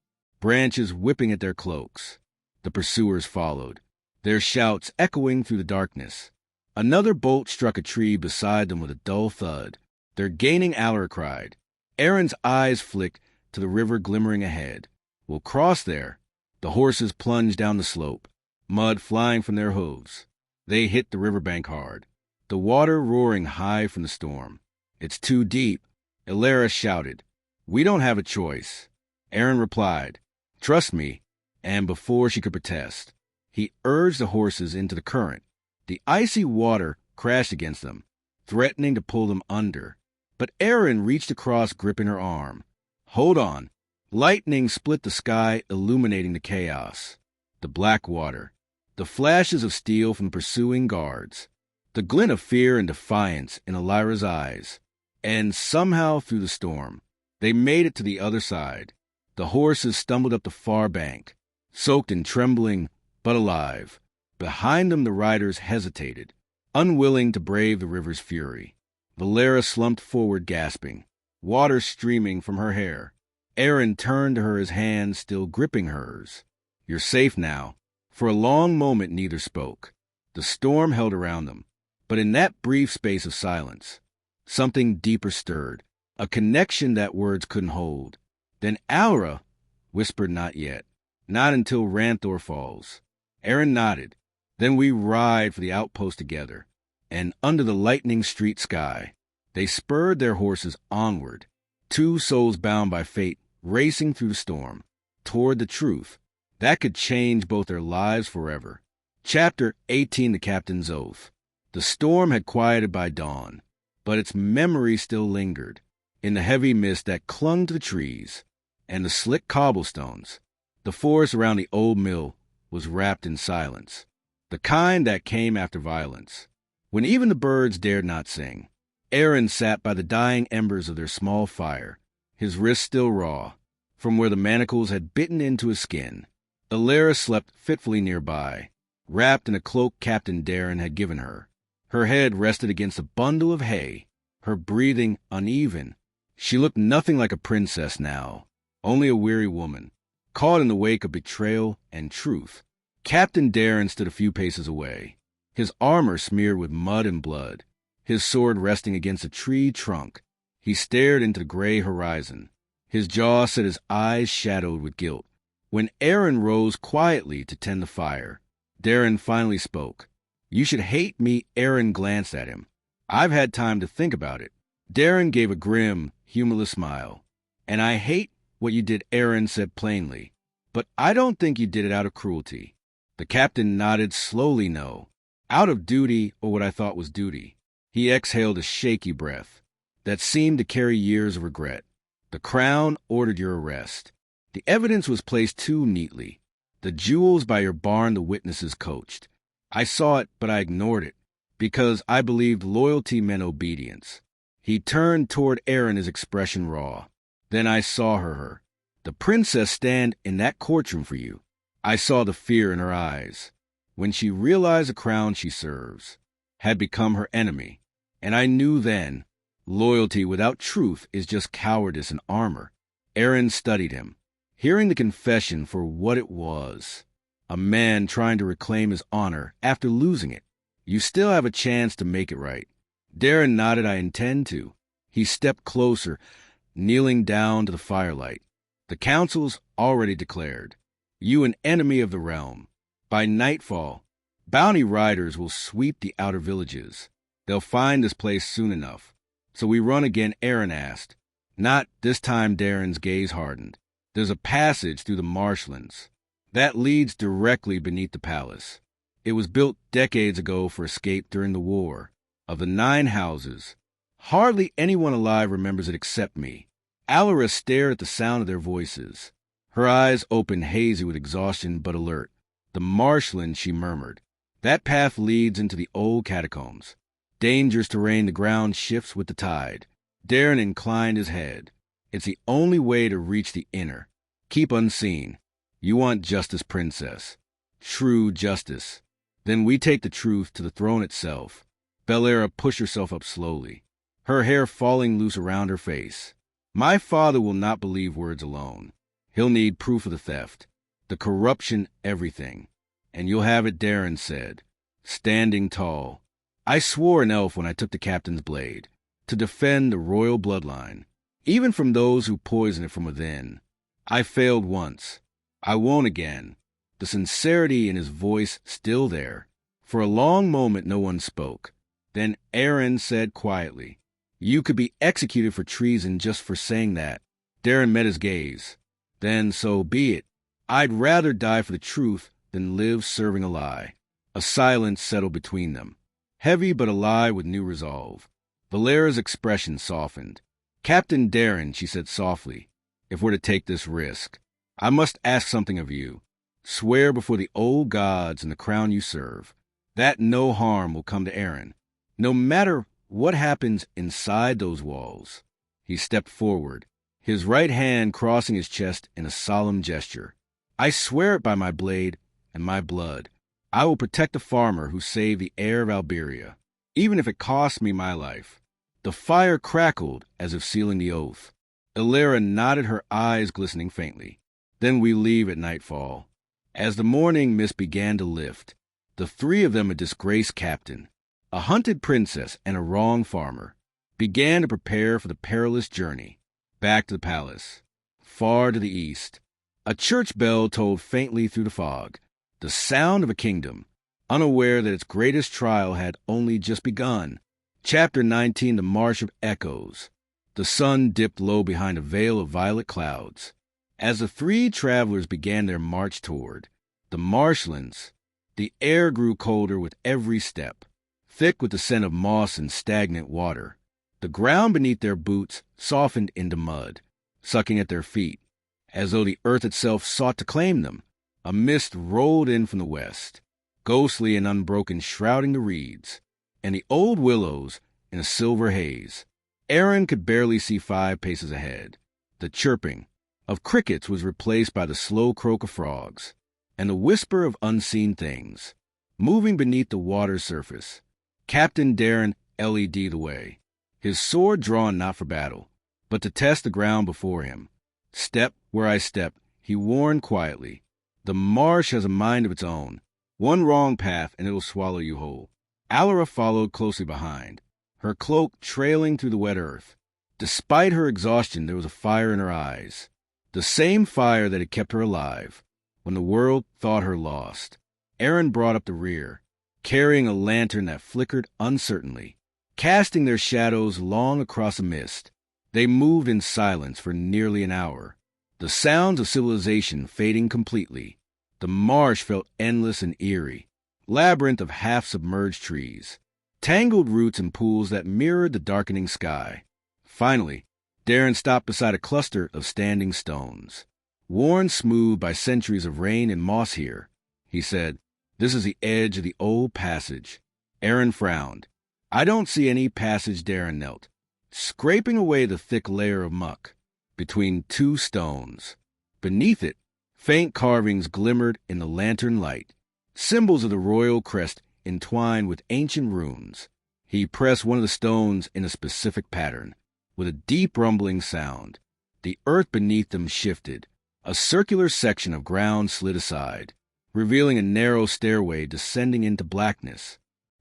branches whipping at their cloaks. The pursuers followed, their shouts echoing through the darkness. Another bolt struck a tree beside them with a dull thud. "They're gaining," Aller cried. Aaron's eyes flicked to the river glimmering ahead. "We'll cross there." The horses plunged down the slope, mud flying from their hooves. They hit the riverbank hard, the water roaring high from the storm. "It's too deep," Elias shouted. "We don't have a choice." Aaron replied, "Trust me," and before she could protest, he urged the horses into the current. The icy water crashed against them, threatening to pull them under. But Aaron reached across, gripping her arm. "Hold on." Lightning split the sky, illuminating the chaos. The black water, the flashes of steel from pursuing guards, the glint of fear and defiance in Elias's eyes. And somehow through the storm, they made it to the other side. The horses stumbled up the far bank, soaked and trembling, but alive. Behind them the riders hesitated, unwilling to brave the river's fury. Valera slumped forward, gasping, water streaming from her hair. Aaron turned to her, his hands still gripping hers. You're safe now." For a long moment neither spoke. The storm held around them. But in that brief space of silence, something deeper stirred, a connection that words couldn't hold. Then Aura whispered, "Not yet. Not until Ranthor falls." Aaron nodded. "Then we ride for the outpost together." And under the lightning street sky, they spurred their horses onward, two souls bound by fate, racing through the storm, toward the truth that could change both their lives forever. Chapter 18, The Captain's Oath. The storm had quieted by dawn, but its memory still lingered in the heavy mist that clung to the trees and the slick cobblestones. The forest around the old mill was wrapped in silence, the kind that came after violence, when even the birds dared not sing. Aaron sat by the dying embers of their small fire, his wrists still raw, from where the manacles had bitten into his skin. Elias slept fitfully nearby, wrapped in a cloak Captain Darren had given her. Her head rested against a bundle of hay, her breathing uneven. She looked nothing like a princess now, only a weary woman, caught in the wake of betrayal and truth. Captain Darren stood a few paces away, his armor smeared with mud and blood, his sword resting against a tree trunk. He stared into the gray horizon, his jaw set, his eyes shadowed with guilt. When Aaron rose quietly to tend the fire, Darren finally spoke. "You should hate me." Aaron glanced at him. "I've had time to think about it." Darren gave a grim, humorless smile. "And I hate what you did," Aaron said plainly. "But I don't think you did it out of cruelty." The captain nodded slowly. "No. Out of duty, or what I thought was duty." He exhaled a shaky breath that seemed to carry years of regret. "The Crown ordered your arrest. The evidence was placed too neatly. The jewels by your barn the witnesses coached. I saw it, but I ignored it, because I believed loyalty meant obedience." He turned toward Aaron, his expression raw. "Then I saw her, the princess, stand in that courtroom for you. I saw the fear in her eyes, when she realized the crown she serves had become her enemy. And I knew then, loyalty without truth is just cowardice and armor." Aaron studied him, hearing the confession for what it was. A man trying to reclaim his honor after losing it. "You still have a chance to make it right." Darren nodded. "I intend to." He stepped closer, kneeling down to the firelight. "The council's already declared you an enemy of the realm. By nightfall, bounty riders will sweep the outer villages. They'll find this place soon enough. So we run again?" Aaron asked. "Not this time." Darren's gaze hardened. "There's a passage through the marshlands that leads directly beneath the palace. It was built decades ago for escape during the War of the 9 Houses. Hardly anyone alive remembers it except me." Alara stared at the sound of their voices, her eyes open, hazy with exhaustion but alert. "The marshland," she murmured. "That path leads into the old catacombs. Dangerous terrain, the ground shifts with the tide." Darren inclined his head. "It's the only way to reach the inner. Keep unseen. You want justice, princess. True justice. Then we take the truth to the throne itself." Belara pushed herself up slowly, her hair falling loose around her face. "My father will not believe words alone. He'll need proof of the theft, the corruption, everything. And you'll have it," Darren said, standing tall. "I swore an elf when I took the captain's blade, to defend the royal bloodline, even from those who poison it from within. I failed once. I won't again." The sincerity in his voice still there. For a long moment no one spoke. Then Aaron said quietly, "You could be executed for treason just for saying that." Darren met his gaze. "Then so be it. I'd rather die for the truth than live serving a lie." A silence settled between them, heavy but alive with new resolve. Valera's expression softened. "Captain Darren," she said softly, "if we're to take this risk, I must ask something of you. Swear before the old gods and the crown you serve that no harm will come to Aaron, no matter what happens inside those walls." He stepped forward, his right hand crossing his chest in a solemn gesture. "I swear it by my blade and my blood. I will protect the farmer who saved the heir of Alberia, even if it costs me my life." The fire crackled as if sealing the oath. Elara nodded, her eyes glistening faintly. "Then we leave at nightfall." As the morning mist began to lift, the three of them, a disgraced captain, a hunted princess, and a wrong farmer, began to prepare for the perilous journey back to the palace. Far to the east, a church bell tolled faintly through the fog, the sound of a kingdom, unaware that its greatest trial had only just begun. Chapter 19, The Marsh of Echoes. The sun dipped low behind a veil of violet clouds. As the three travelers began their march toward the marshlands, the air grew colder with every step, thick with the scent of moss and stagnant water. The ground beneath their boots softened into mud, sucking at their feet, as though the earth itself sought to claim them. A mist rolled in from the west, ghostly and unbroken, shrouding the reeds and the old willows in a silver haze. Aaron could barely see 5 paces ahead. The chirping of crickets was replaced by the slow croak of frogs, and the whisper of unseen things moving beneath the water's surface. Captain Darren led the way, his sword drawn not for battle, but to test the ground before him. Step where I step, he warned quietly. The marsh has a mind of its own. One wrong path and it'll swallow you whole. Alara followed closely behind, her cloak trailing through the wet earth. Despite her exhaustion, there was a fire in her eyes, the same fire that had kept her alive when the world thought her lost. Aaron brought up the rear, carrying a lantern that flickered uncertainly, casting their shadows long across the mist. They moved in silence for nearly an hour, the sounds of civilization fading completely. The marsh felt endless and eerie, labyrinth of half-submerged trees, tangled roots and pools that mirrored the darkening sky. Finally, Darren stopped beside a cluster of standing stones. Worn smooth by centuries of rain and moss here, he said, "This is the edge of the old passage." Aaron frowned. "I don't see any passage." Darren knelt, scraping away the thick layer of muck between 2 stones. Beneath it, faint carvings glimmered in the lantern light, symbols of the royal crest entwined with ancient runes. He pressed one of the stones in a specific pattern. With a deep rumbling sound, the earth beneath them shifted. A circular section of ground slid aside, revealing a narrow stairway descending into blackness.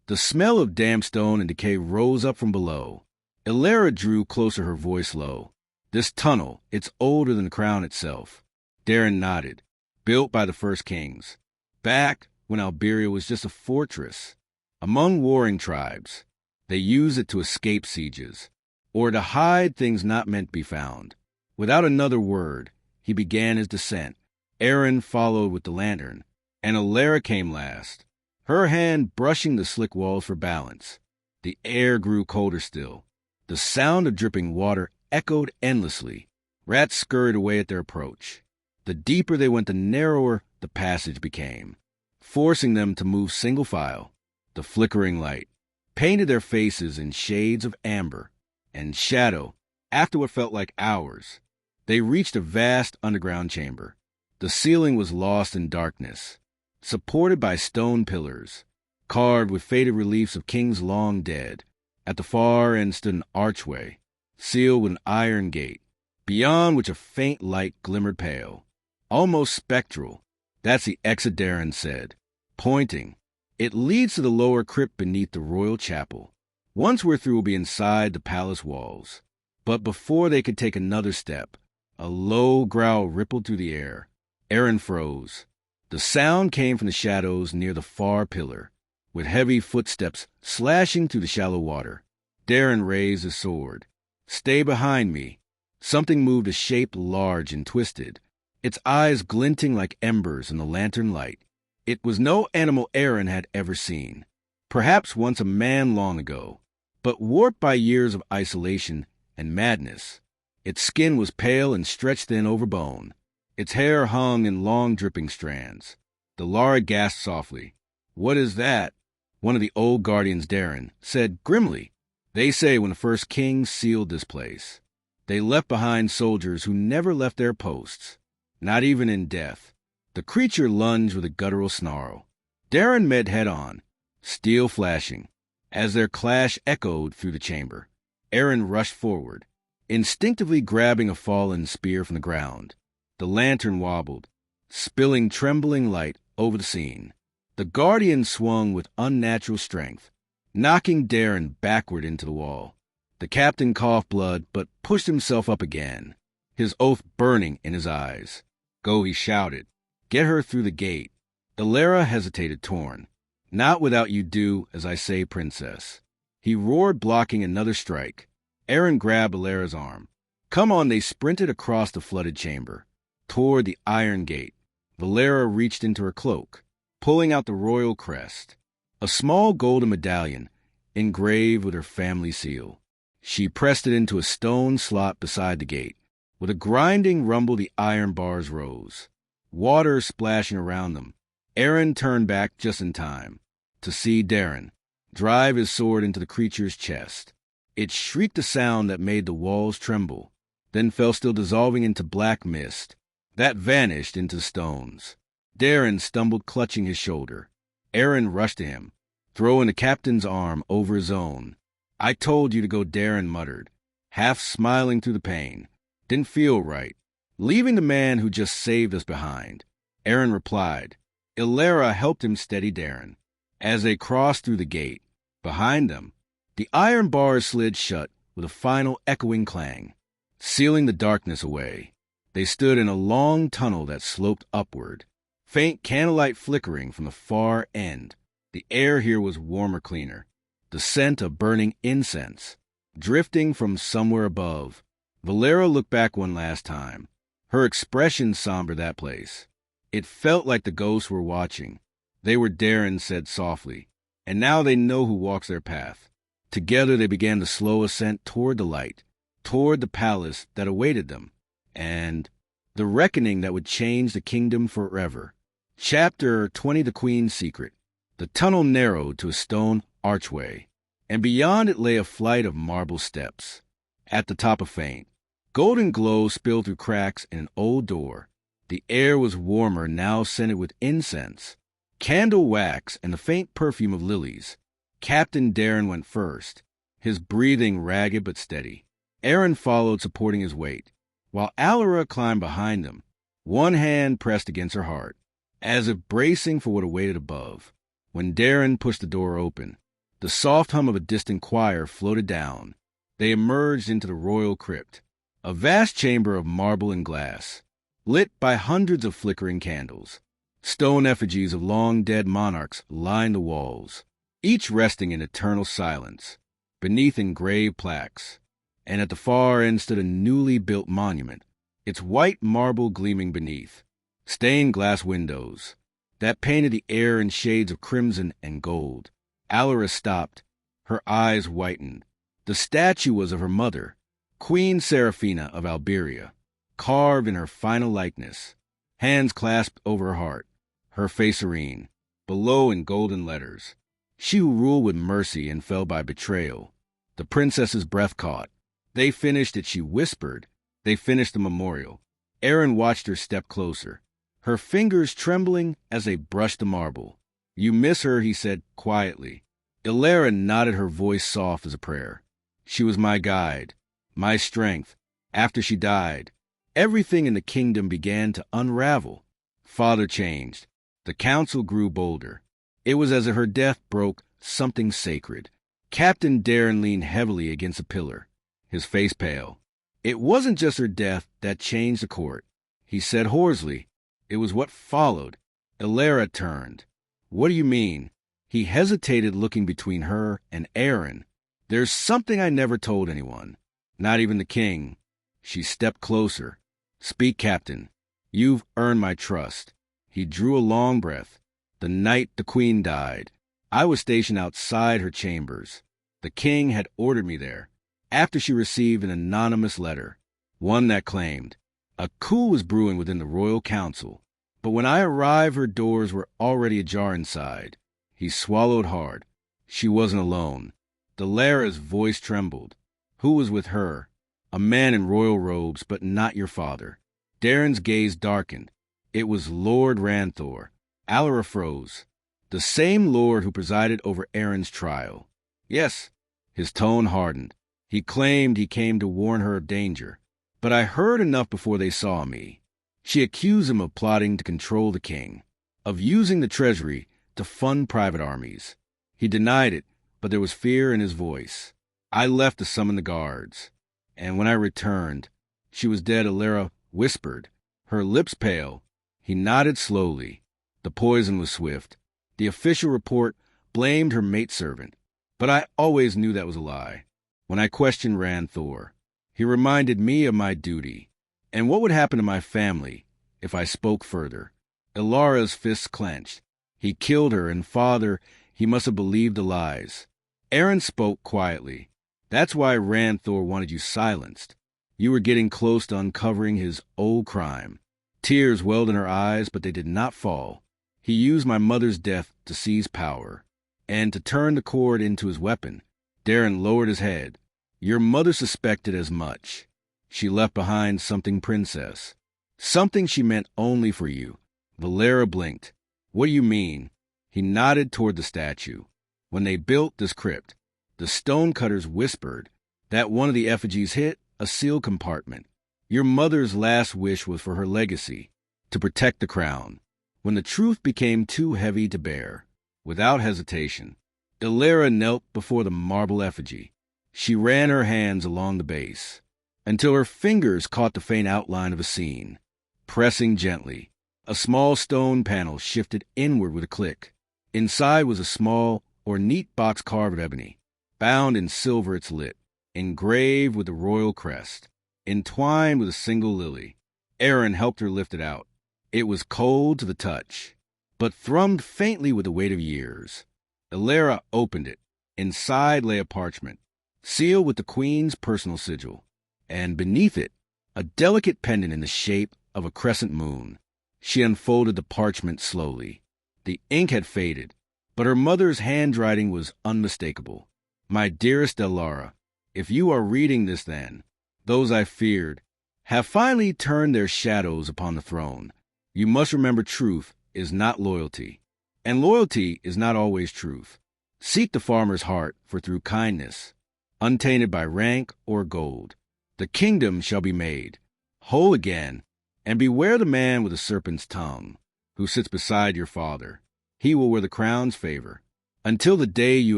The smell of damp stone and decay rose up from below. Ilara drew closer, her voice low. "This tunnel, it's older than the crown itself." Darren nodded. "Built by the first kings, back when Alberia was just a fortress among warring tribes. They used it to escape sieges, or to hide things not meant to be found." Without another word, he began his descent. Aaron followed with the lantern, and Ilara came last, her hand brushing the slick walls for balance. The air grew colder still. The sound of dripping water echoed endlessly. Rats scurried away at their approach. The deeper they went, the narrower the passage became, forcing them to move single file. The flickering light painted their faces in shades of amber and shadow. After what felt like hours, they reached a vast underground chamber. The ceiling was lost in darkness, supported by stone pillars, carved with faded reliefs of kings long dead. At the far end stood an archway, sealed with an iron gate, beyond which a faint light glimmered pale, almost spectral. "That's the exit," Darren said, pointing. "It leads to the lower crypt beneath the royal chapel. Once we're through, we'll be inside the palace walls." But before they could take another step, a low growl rippled through the air. Aaron froze. The sound came from the shadows near the far pillar, with heavy footsteps slashing through the shallow water. Darren raised his sword. "Stay behind me." Something moved, a shape large and twisted, its eyes glinting like embers in the lantern light. It was no animal Aaron had ever seen. Perhaps once a man long ago, but warped by years of isolation and madness. Its skin was pale and stretched thin over bone. Its hair hung in long dripping strands. The Lara gasped softly. "What is that?" One of the old guardians, Darren, said grimly. "They say when the first kings sealed this place, they left behind soldiers who never left their posts, not even in death." The creature lunged with a guttural snarl. Darren met head on, steel flashing. As their clash echoed through the chamber, Aaron rushed forward, instinctively grabbing a fallen spear from the ground. The lantern wobbled, spilling trembling light over the scene. The guardian swung with unnatural strength, knocking Darren backward into the wall. The captain coughed blood, but pushed himself up again, his oath burning in his eyes. "Go," he shouted. "Get her through the gate." Elias hesitated, torn. "Not without you do as I say, princess." He roared, blocking another strike. Aaron grabbed Elias' arm. "Come on." They sprinted across the flooded chamber, toward the iron gate. Valera reached into her cloak, pulling out the royal crest, a small golden medallion engraved with her family seal. She pressed it into a stone slot beside the gate. With a grinding rumble, the iron bars rose, water splashing around them. Aaron turned back just in time to see Darren drive his sword into the creature's chest. It shrieked a sound that made the walls tremble, then fell still, dissolving into black mist that vanished into the stones. Darren stumbled, clutching his shoulder. Aaron rushed to him, throwing the captain's arm over his own. "I told you to go," Darren muttered, half smiling through the pain. "Didn't feel right, leaving the man who just saved us behind." Aaron replied. Elias helped him steady Darren. As they crossed through the gate, behind them, the iron bars slid shut with a final echoing clang, sealing the darkness away. They stood in a long tunnel that sloped upward, faint candlelight flickering from the far end. The air here was warmer, cleaner, the scent of burning incense drifting from somewhere above. Valera looked back one last time, her expression somber that place. It felt like the ghosts were watching. "They were," Darren said softly, "and now they know who walks their path." Together they began the slow ascent toward the light, toward the palace that awaited them, and the reckoning that would change the kingdom forever. Chapter 20: The Queen's Secret. The tunnel narrowed to a stone archway, and beyond it lay a flight of marble steps. At the top, a faint golden glow spilled through cracks in an old door. The air was warmer, now scented with incense, candle wax, and the faint perfume of lilies. Captain Darren went first, his breathing ragged but steady. Aaron followed, supporting his weight, while Alara climbed behind him, one hand pressed against her heart, as if bracing for what awaited above. When Darren pushed the door open, the soft hum of a distant choir floated down. They emerged into the royal crypt, a vast chamber of marble and glass, lit by hundreds of flickering candles. Stone effigies of long-dead monarchs lined the walls, each resting in eternal silence, beneath engraved plaques. And at the far end stood a newly built monument, its white marble gleaming beneath. Stained glass windows that painted the air in shades of crimson and gold. Alara stopped, her eyes whitened. The statue was of her mother, Queen Seraphina of Alberia, carved in her final likeness, hands clasped over her heart, her face serene. Below, in golden letters, "She who ruled with mercy and fell by betrayal." The princess's breath caught. "They finished it," she whispered. "They finished the memorial." Aaron watched her step closer, her fingers trembling as they brushed the marble. "You miss her," he said quietly. Elias nodded, her voice soft as a prayer. "She was my guide, my strength. After she died, everything in the kingdom began to unravel. Father changed. The council grew bolder. It was as if her death broke something sacred." Captain Darren leaned heavily against a pillar, his face pale. "It wasn't just her death that changed the court," he said hoarsely. "It was what followed." Elias turned. "What do you mean?" He hesitated, looking between her and Aaron. "There's something I never told anyone, not even the king." She stepped closer. "Speak, Captain. You've earned my trust." He drew a long breath. "The night the queen died, I was stationed outside her chambers. The king had ordered me there, after she received an anonymous letter, one that claimed a coup was brewing within the royal council. But when I arrived, her doors were already ajar inside." He swallowed hard. She wasn't alone. Delara's voice trembled. "Who was with her?" "A man in royal robes, but not your father." Darren's gaze darkened. "It was Lord Ranthor." Alara froze. "The same lord who presided over Aaron's trial." "Yes." His tone hardened. "He claimed he came to warn her of danger. But I heard enough before they saw me." She accused him of plotting to control the king, of using the treasury to fund private armies. He denied it, but there was fear in his voice. I left to summon the guards, and when I returned, she was dead, Elias whispered, her lips pale. He nodded slowly. The poison was swift. The official report blamed her maidservant, but I always knew that was a lie. When I questioned Ranthor, he reminded me of my duty, and what would happen to my family if I spoke further. Elias's fists clenched. He killed her, and father, he must have believed the lies. Aaron spoke quietly. That's why Ranthor wanted you silenced. You were getting close to uncovering his old crime. Tears welled in her eyes, but they did not fall. He used my mother's death to seize power, and to turn the cord into his weapon. Darren lowered his head. Your mother suspected as much. She left behind something, Princess. Something she meant only for you. Valera blinked. What do you mean? He nodded toward the statue. When they built this crypt, the stonecutters whispered that one of the effigies hit a sealed compartment. Your mother's last wish was for her legacy, to protect the crown. When the truth became too heavy to bear, without hesitation, Elias knelt before the marble effigy. She ran her hands along the base, until her fingers caught the faint outline of a scene. Pressing gently, a small stone panel shifted inward with a click. Inside was a small, ornate box carved of ebony. Bound in silver it's lit, engraved with the royal crest, entwined with a single lily. Aaron helped her lift it out. It was cold to the touch, but thrummed faintly with the weight of years. Elias opened it. Inside lay a parchment, sealed with the queen's personal sigil, and beneath it, a delicate pendant in the shape of a crescent moon. She unfolded the parchment slowly. The ink had faded, but her mother's handwriting was unmistakable. My dearest Elias, if you are reading this then, those I feared have finally turned their shadows upon the throne. You must remember truth is not loyalty, and loyalty is not always truth. Seek the farmer's heart, for through kindness, untainted by rank or gold, the kingdom shall be made whole again. And beware the man with the serpent's tongue, who sits beside your father. He will wear the crown's favor, until the day you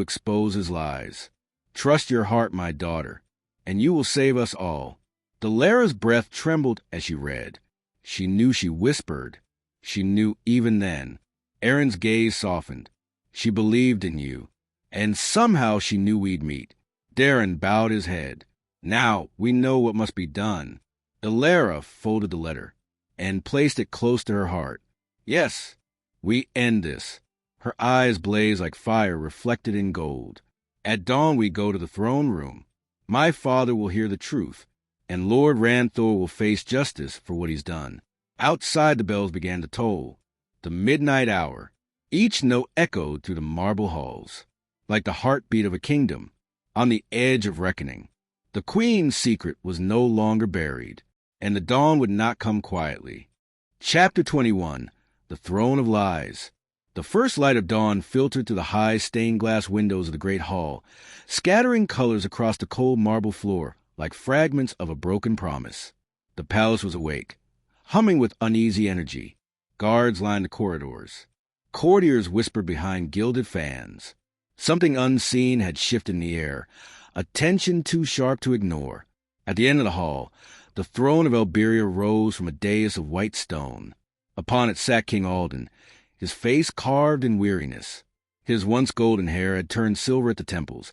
expose his lies. Trust your heart, my daughter, and you will save us all. Valera's breath trembled as she read. She knew she whispered. She knew even then. Aaron's gaze softened. She believed in you, and somehow she knew we'd meet. Darren bowed his head. Now we know what must be done. Elias folded the letter and placed it close to her heart. Yes, we end this. Her eyes blazed like fire reflected in gold. At dawn we go to the throne room. My father will hear the truth, and Lord Ranthor will face justice for what he's done. Outside the bells began to toll. The midnight hour. Each note echoed through the marble halls, like the heartbeat of a kingdom, on the edge of reckoning. The queen's secret was no longer buried, and the dawn would not come quietly. Chapter 21. The Throne of Lies. The first light of dawn filtered through the high stained-glass windows of the great hall, scattering colors across the cold marble floor like fragments of a broken promise. The palace was awake, humming with uneasy energy. Guards lined the corridors. Courtiers whispered behind gilded fans. Something unseen had shifted in the air, a tension too sharp to ignore. At the end of the hall, the throne of Elberia rose from a dais of white stone. Upon it sat King Alden, his face carved in weariness. His once golden hair had turned silver at the temples,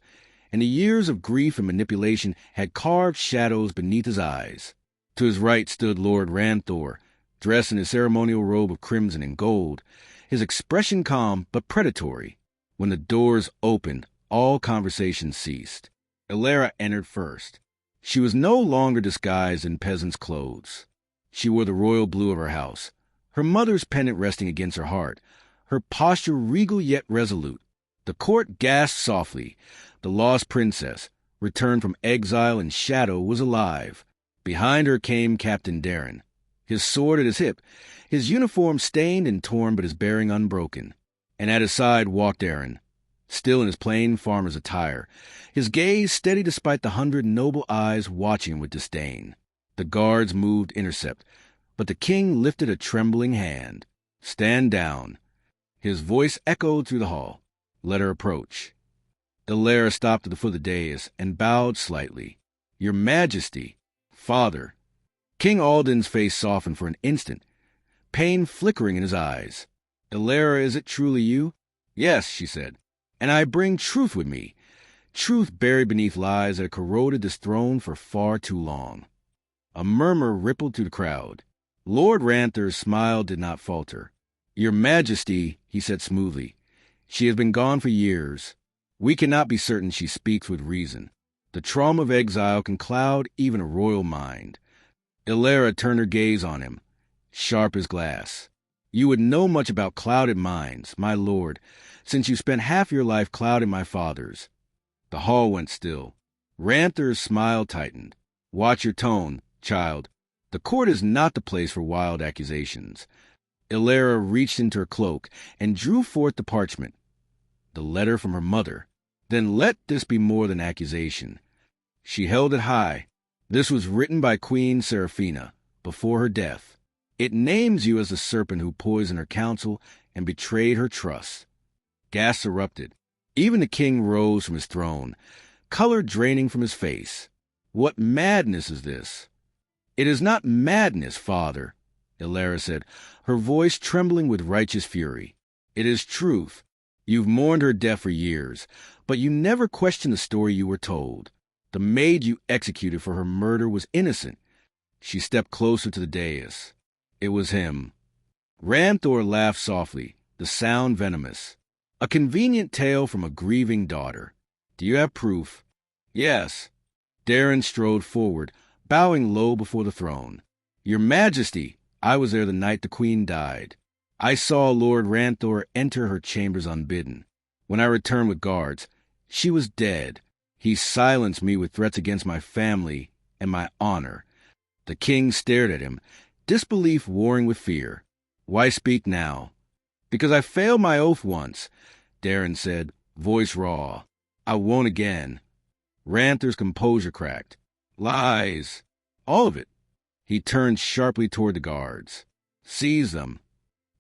and the years of grief and manipulation had carved shadows beneath his eyes. To his right stood Lord Ranthor, dressed in his ceremonial robe of crimson and gold, his expression calm but predatory. When the doors opened, all conversation ceased. Elias entered first. She was no longer disguised in peasant's clothes. She wore the royal blue of her house, her mother's pendant resting against her heart, her posture regal yet resolute. The court gasped softly. The lost princess, returned from exile and shadow, was alive. Behind her came Captain Darren, his sword at his hip, his uniform stained and torn but his bearing unbroken. And at his side walked Aaron, still in his plain farmer's attire, his gaze steady despite the 100 noble eyes watching him with disdain. The guards moved intercept, But the king lifted a trembling hand. "Stand down." His voice echoed through the hall. "Let her approach." Elias stopped at the foot of the dais and bowed slightly. "Your Majesty." "Father." King Alden's face softened for an instant, pain flickering in his eyes. "Elias, is it truly you?" "Yes," she said, "and I bring truth with me, truth buried beneath lies that have corroded this throne for far too long." A murmur rippled through the crowd. Lord Ranther's smile did not falter. "Your Majesty," he said smoothly, "she has been gone for years. We cannot be certain she speaks with reason. The trauma of exile can cloud even a royal mind." Elias turned her gaze on him, sharp as glass. "You would know much about clouded minds, my lord, since you spent half your life clouding my father's." The hall went still. Ranther's smile tightened. "Watch your tone, child. The court is not the place for wild accusations." Elias reached into her cloak and drew forth the parchment. The letter from her mother. "Then let this be more than accusation." She held it high. "This was written by Queen Seraphina before her death. It names you as the serpent who poisoned her counsel and betrayed her trust." Gasps erupted. Even the king rose from his throne, color draining from his face. "What madness is this?" "It is not madness, father," Elias said, her voice trembling with righteous fury. "It is truth. You've mourned her death for years, but you never questioned the story you were told. The maid you executed for her murder was innocent." She stepped closer to the dais. It was him. Ranther laughed softly, the sound venomous. "A convenient tale from a grieving daughter. Do you have proof?" "Yes." Darren strode forward, bowing low before the throne. "Your Majesty, I was there the night the Queen died. I saw Lord Ranther enter her chambers unbidden. When I returned with guards, she was dead. He silenced me with threats against my family and my honor." The king stared at him, disbelief warring with fear. "Why speak now?" "Because I failed my oath once," Darren said, voice raw. "I won't again." Ranther's composure cracked. "Lies. All of it." He turned sharply toward the guards. "Seize them."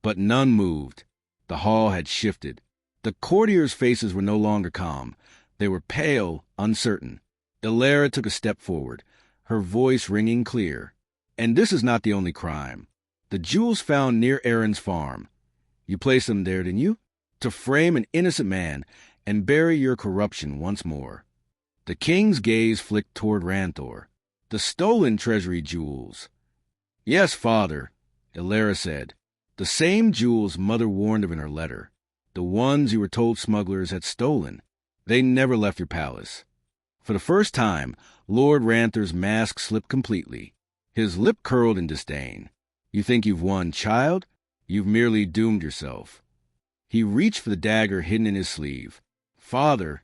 But none moved. The hall had shifted. The courtiers' faces were no longer calm. They were pale, uncertain. Elias took a step forward, her voice ringing clear. "And this is not the only crime. The jewels found near Aaron's farm. You placed them there, didn't you? To frame an innocent man and bury your corruption once more." The king's gaze flicked toward Ranther. "The stolen treasury jewels." "Yes, father," Elias said. "The same jewels mother warned of in her letter. The ones you were told smugglers had stolen. They never left your palace." For the first time, Lord Ranther's mask slipped completely. His lip curled in disdain. "You think you've won, child? You've merely doomed yourself." He reached for the dagger hidden in his sleeve. "Father!"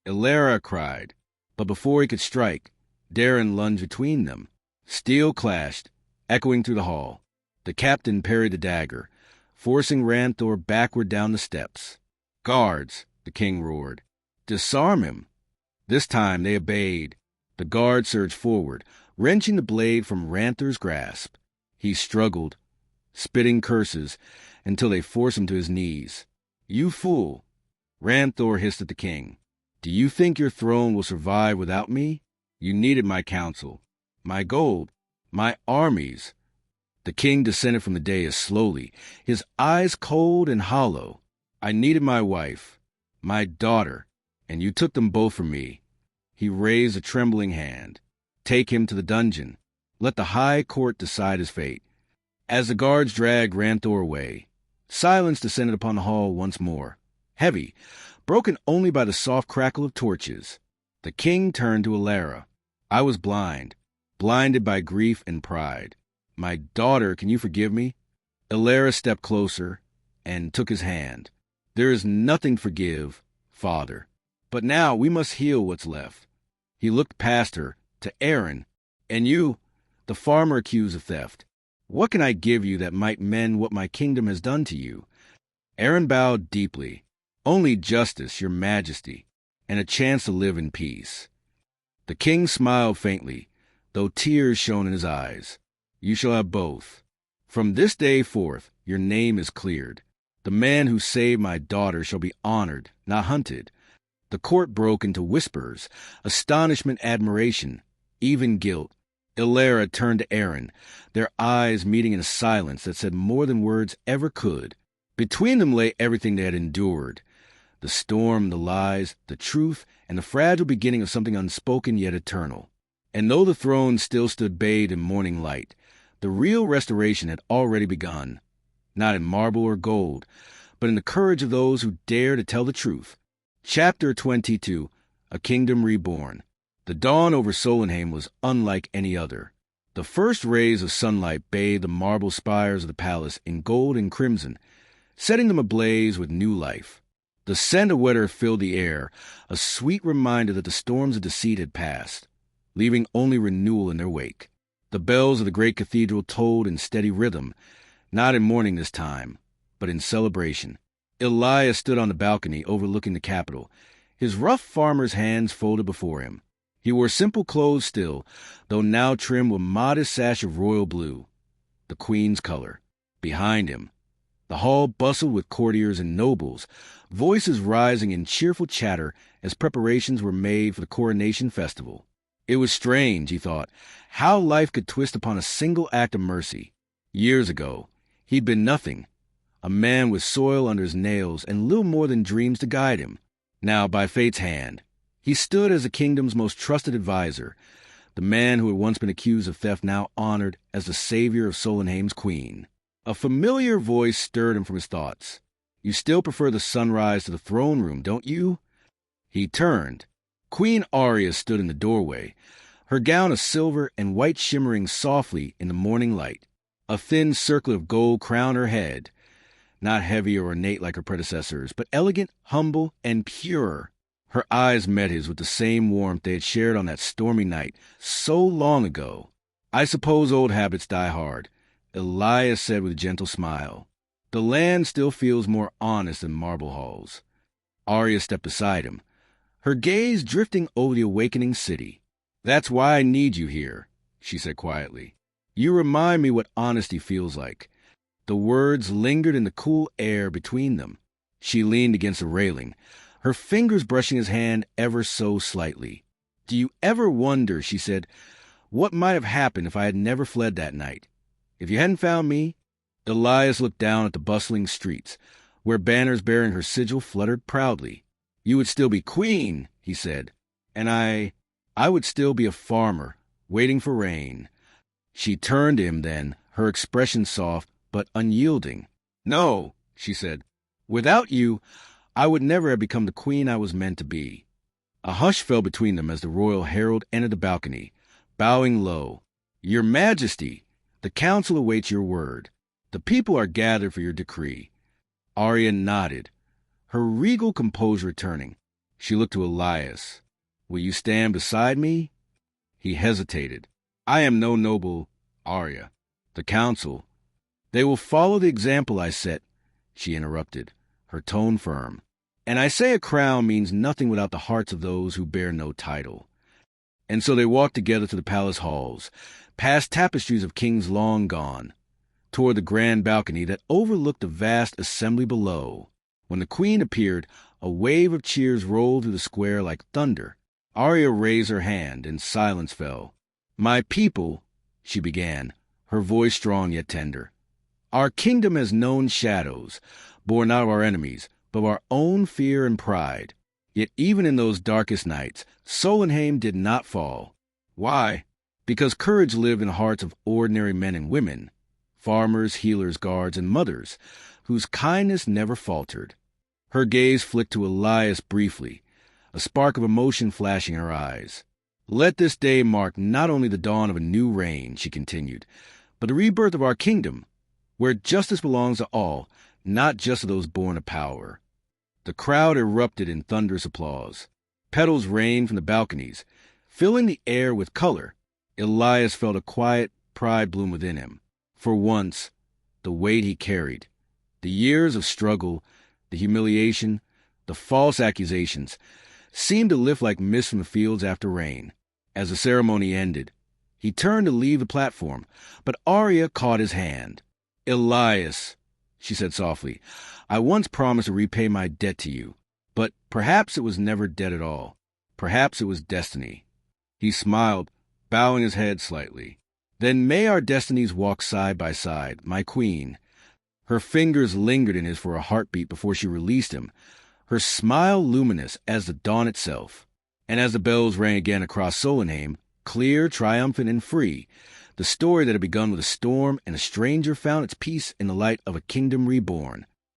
Elias cried. But before he could strike, Darren lunged between them. Steel clashed, echoing through the hall. The captain parried the dagger, forcing Ranther backward down the steps. "Guards!" the king roared. "Disarm him!" This time they obeyed. The guard surged forward, wrenching the blade from Ranther's grasp. He struggled, spitting curses, until they forced him to his knees. "You fool!" Ranther hissed at the king. "Do you think your throne will survive without me? You needed my counsel, my gold, my armies." The king descended from the dais slowly, his eyes cold and hollow. "I needed my wife, my daughter, and you took them both from me." He raised a trembling hand. "Take him to the dungeon. Let the high court decide his fate." As the guards dragged Ranther away, silence descended upon the hall once more, heavy, broken only by the soft crackle of torches. The king turned to Elias. "I was blind, blinded by grief and pride. My daughter, can you forgive me?" Elias stepped closer and took his hand. "There is nothing to forgive, father. But now we must heal what's left." He looked past her, to Aaron. "And you, the farmer accused of theft. What can I give you that might mend what my kingdom has done to you?" Aaron bowed deeply. "Only justice, your majesty, and a chance to live in peace." The king smiled faintly, though tears shone in his eyes. "You shall have both." From this day forth, your name is cleared. The man who saved my daughter shall be honored, not hunted. The court broke into whispers, astonishment, admiration, even guilt. Ilara turned to Aaron, their eyes meeting in a silence that said more than words ever could. Between them lay everything they had endured. The storm, the lies, the truth, and the fragile beginning of something unspoken yet eternal. And though the throne still stood bathed in morning light, the real restoration had already begun, not in marble or gold, but in the courage of those who dare to tell the truth. Chapter 22, A Kingdom Reborn. The dawn over Solenheim was unlike any other. The first rays of sunlight bathed the marble spires of the palace in gold and crimson, setting them ablaze with new life. The scent of wet earth filled the air, a sweet reminder that the storms of deceit had passed, leaving only renewal in their wake. The bells of the great cathedral tolled in steady rhythm, not in mourning this time, but in celebration. Elias stood on the balcony overlooking the capital, his rough farmer's hands folded before him. He wore simple clothes still, though now trimmed with modest sash of royal blue, the queen's color. Behind him, the hall bustled with courtiers and nobles, voices rising in cheerful chatter as preparations were made for the coronation festival. It was strange, he thought, how life could twist upon a single act of mercy. Years ago, he'd been nothing, a man with soil under his nails and little more than dreams to guide him. Now, by fate's hand, he stood as the kingdom's most trusted advisor, the man who had once been accused of theft now honored as the savior of Solenheim's queen. A familiar voice stirred him from his thoughts. You still prefer the sunrise to the throne room, don't you? He turned. Queen Aria stood in the doorway, her gown of silver and white shimmering softly in the morning light. A thin circlet of gold crowned her head, not heavy or ornate like her predecessors, but elegant, humble, and pure. Her eyes met his with the same warmth they had shared on that stormy night so long ago. I suppose old habits die hard, Elias said with a gentle smile. The land still feels more honest than marble halls. Aria stepped beside him, her gaze drifting over the awakening city. That's why I need you here, she said quietly. You remind me what honesty feels like. The words lingered in the cool air between them. She leaned against the railing, her fingers brushing his hand ever so slightly. Do you ever wonder, she said, what might have happened if I had never fled that night? If you hadn't found me? Elias looked down at the bustling streets, where banners bearing her sigil fluttered proudly. You would still be queen, he said, and I would still be a farmer, waiting for rain. She turned to him then, her expression soft but unyielding. No, she said, without you, I would never have become the queen I was meant to be. A hush fell between them as the royal herald entered the balcony, bowing low. Your Majesty, the council awaits your word. The people are gathered for your decree. Aria nodded, her regal composure returning. She looked to Elias. Will you stand beside me? He hesitated. I am no noble, Aria. The council. They will follow the example I set, she interrupted, her tone firm. And I say a crown means nothing without the hearts of those who bear no title. And so they walked together to the palace halls, past tapestries of kings long gone, toward the grand balcony that overlooked the vast assembly below. When the queen appeared, a wave of cheers rolled through the square like thunder. Aria raised her hand, and silence fell. My people, she began, her voice strong yet tender. Our kingdom has known shadows, born not of our enemies, but of our own fear and pride. Yet even in those darkest nights, Solenheim did not fall. Why? Because courage lived in the hearts of ordinary men and women, farmers, healers, guards, and mothers, whose kindness never faltered. Her gaze flicked to Elias briefly, a spark of emotion flashing in her eyes. Let this day mark not only the dawn of a new reign, she continued, but the rebirth of our kingdom, where justice belongs to all, not just to those born of power. The crowd erupted in thunderous applause. Petals rained from the balconies, filling the air with color. Elias felt a quiet pride bloom within him. For once, the weight he carried, the years of struggle, the humiliation, the false accusations, seemed to lift like mist from the fields after rain. As the ceremony ended, he turned to leave the platform, but Aria caught his hand. Elias, she said softly, I once promised to repay my debt to you, but perhaps it was never debt at all. Perhaps it was destiny. He smiled, bowing his head slightly. Then may our destinies walk side by side, my queen. Her fingers lingered in his for a heartbeat before she released him, her smile luminous as the dawn itself. And as the bells rang again across Solenheim, clear, triumphant, and free, the story that had begun with a storm and a stranger found its peace in the light of a kingdom reborn.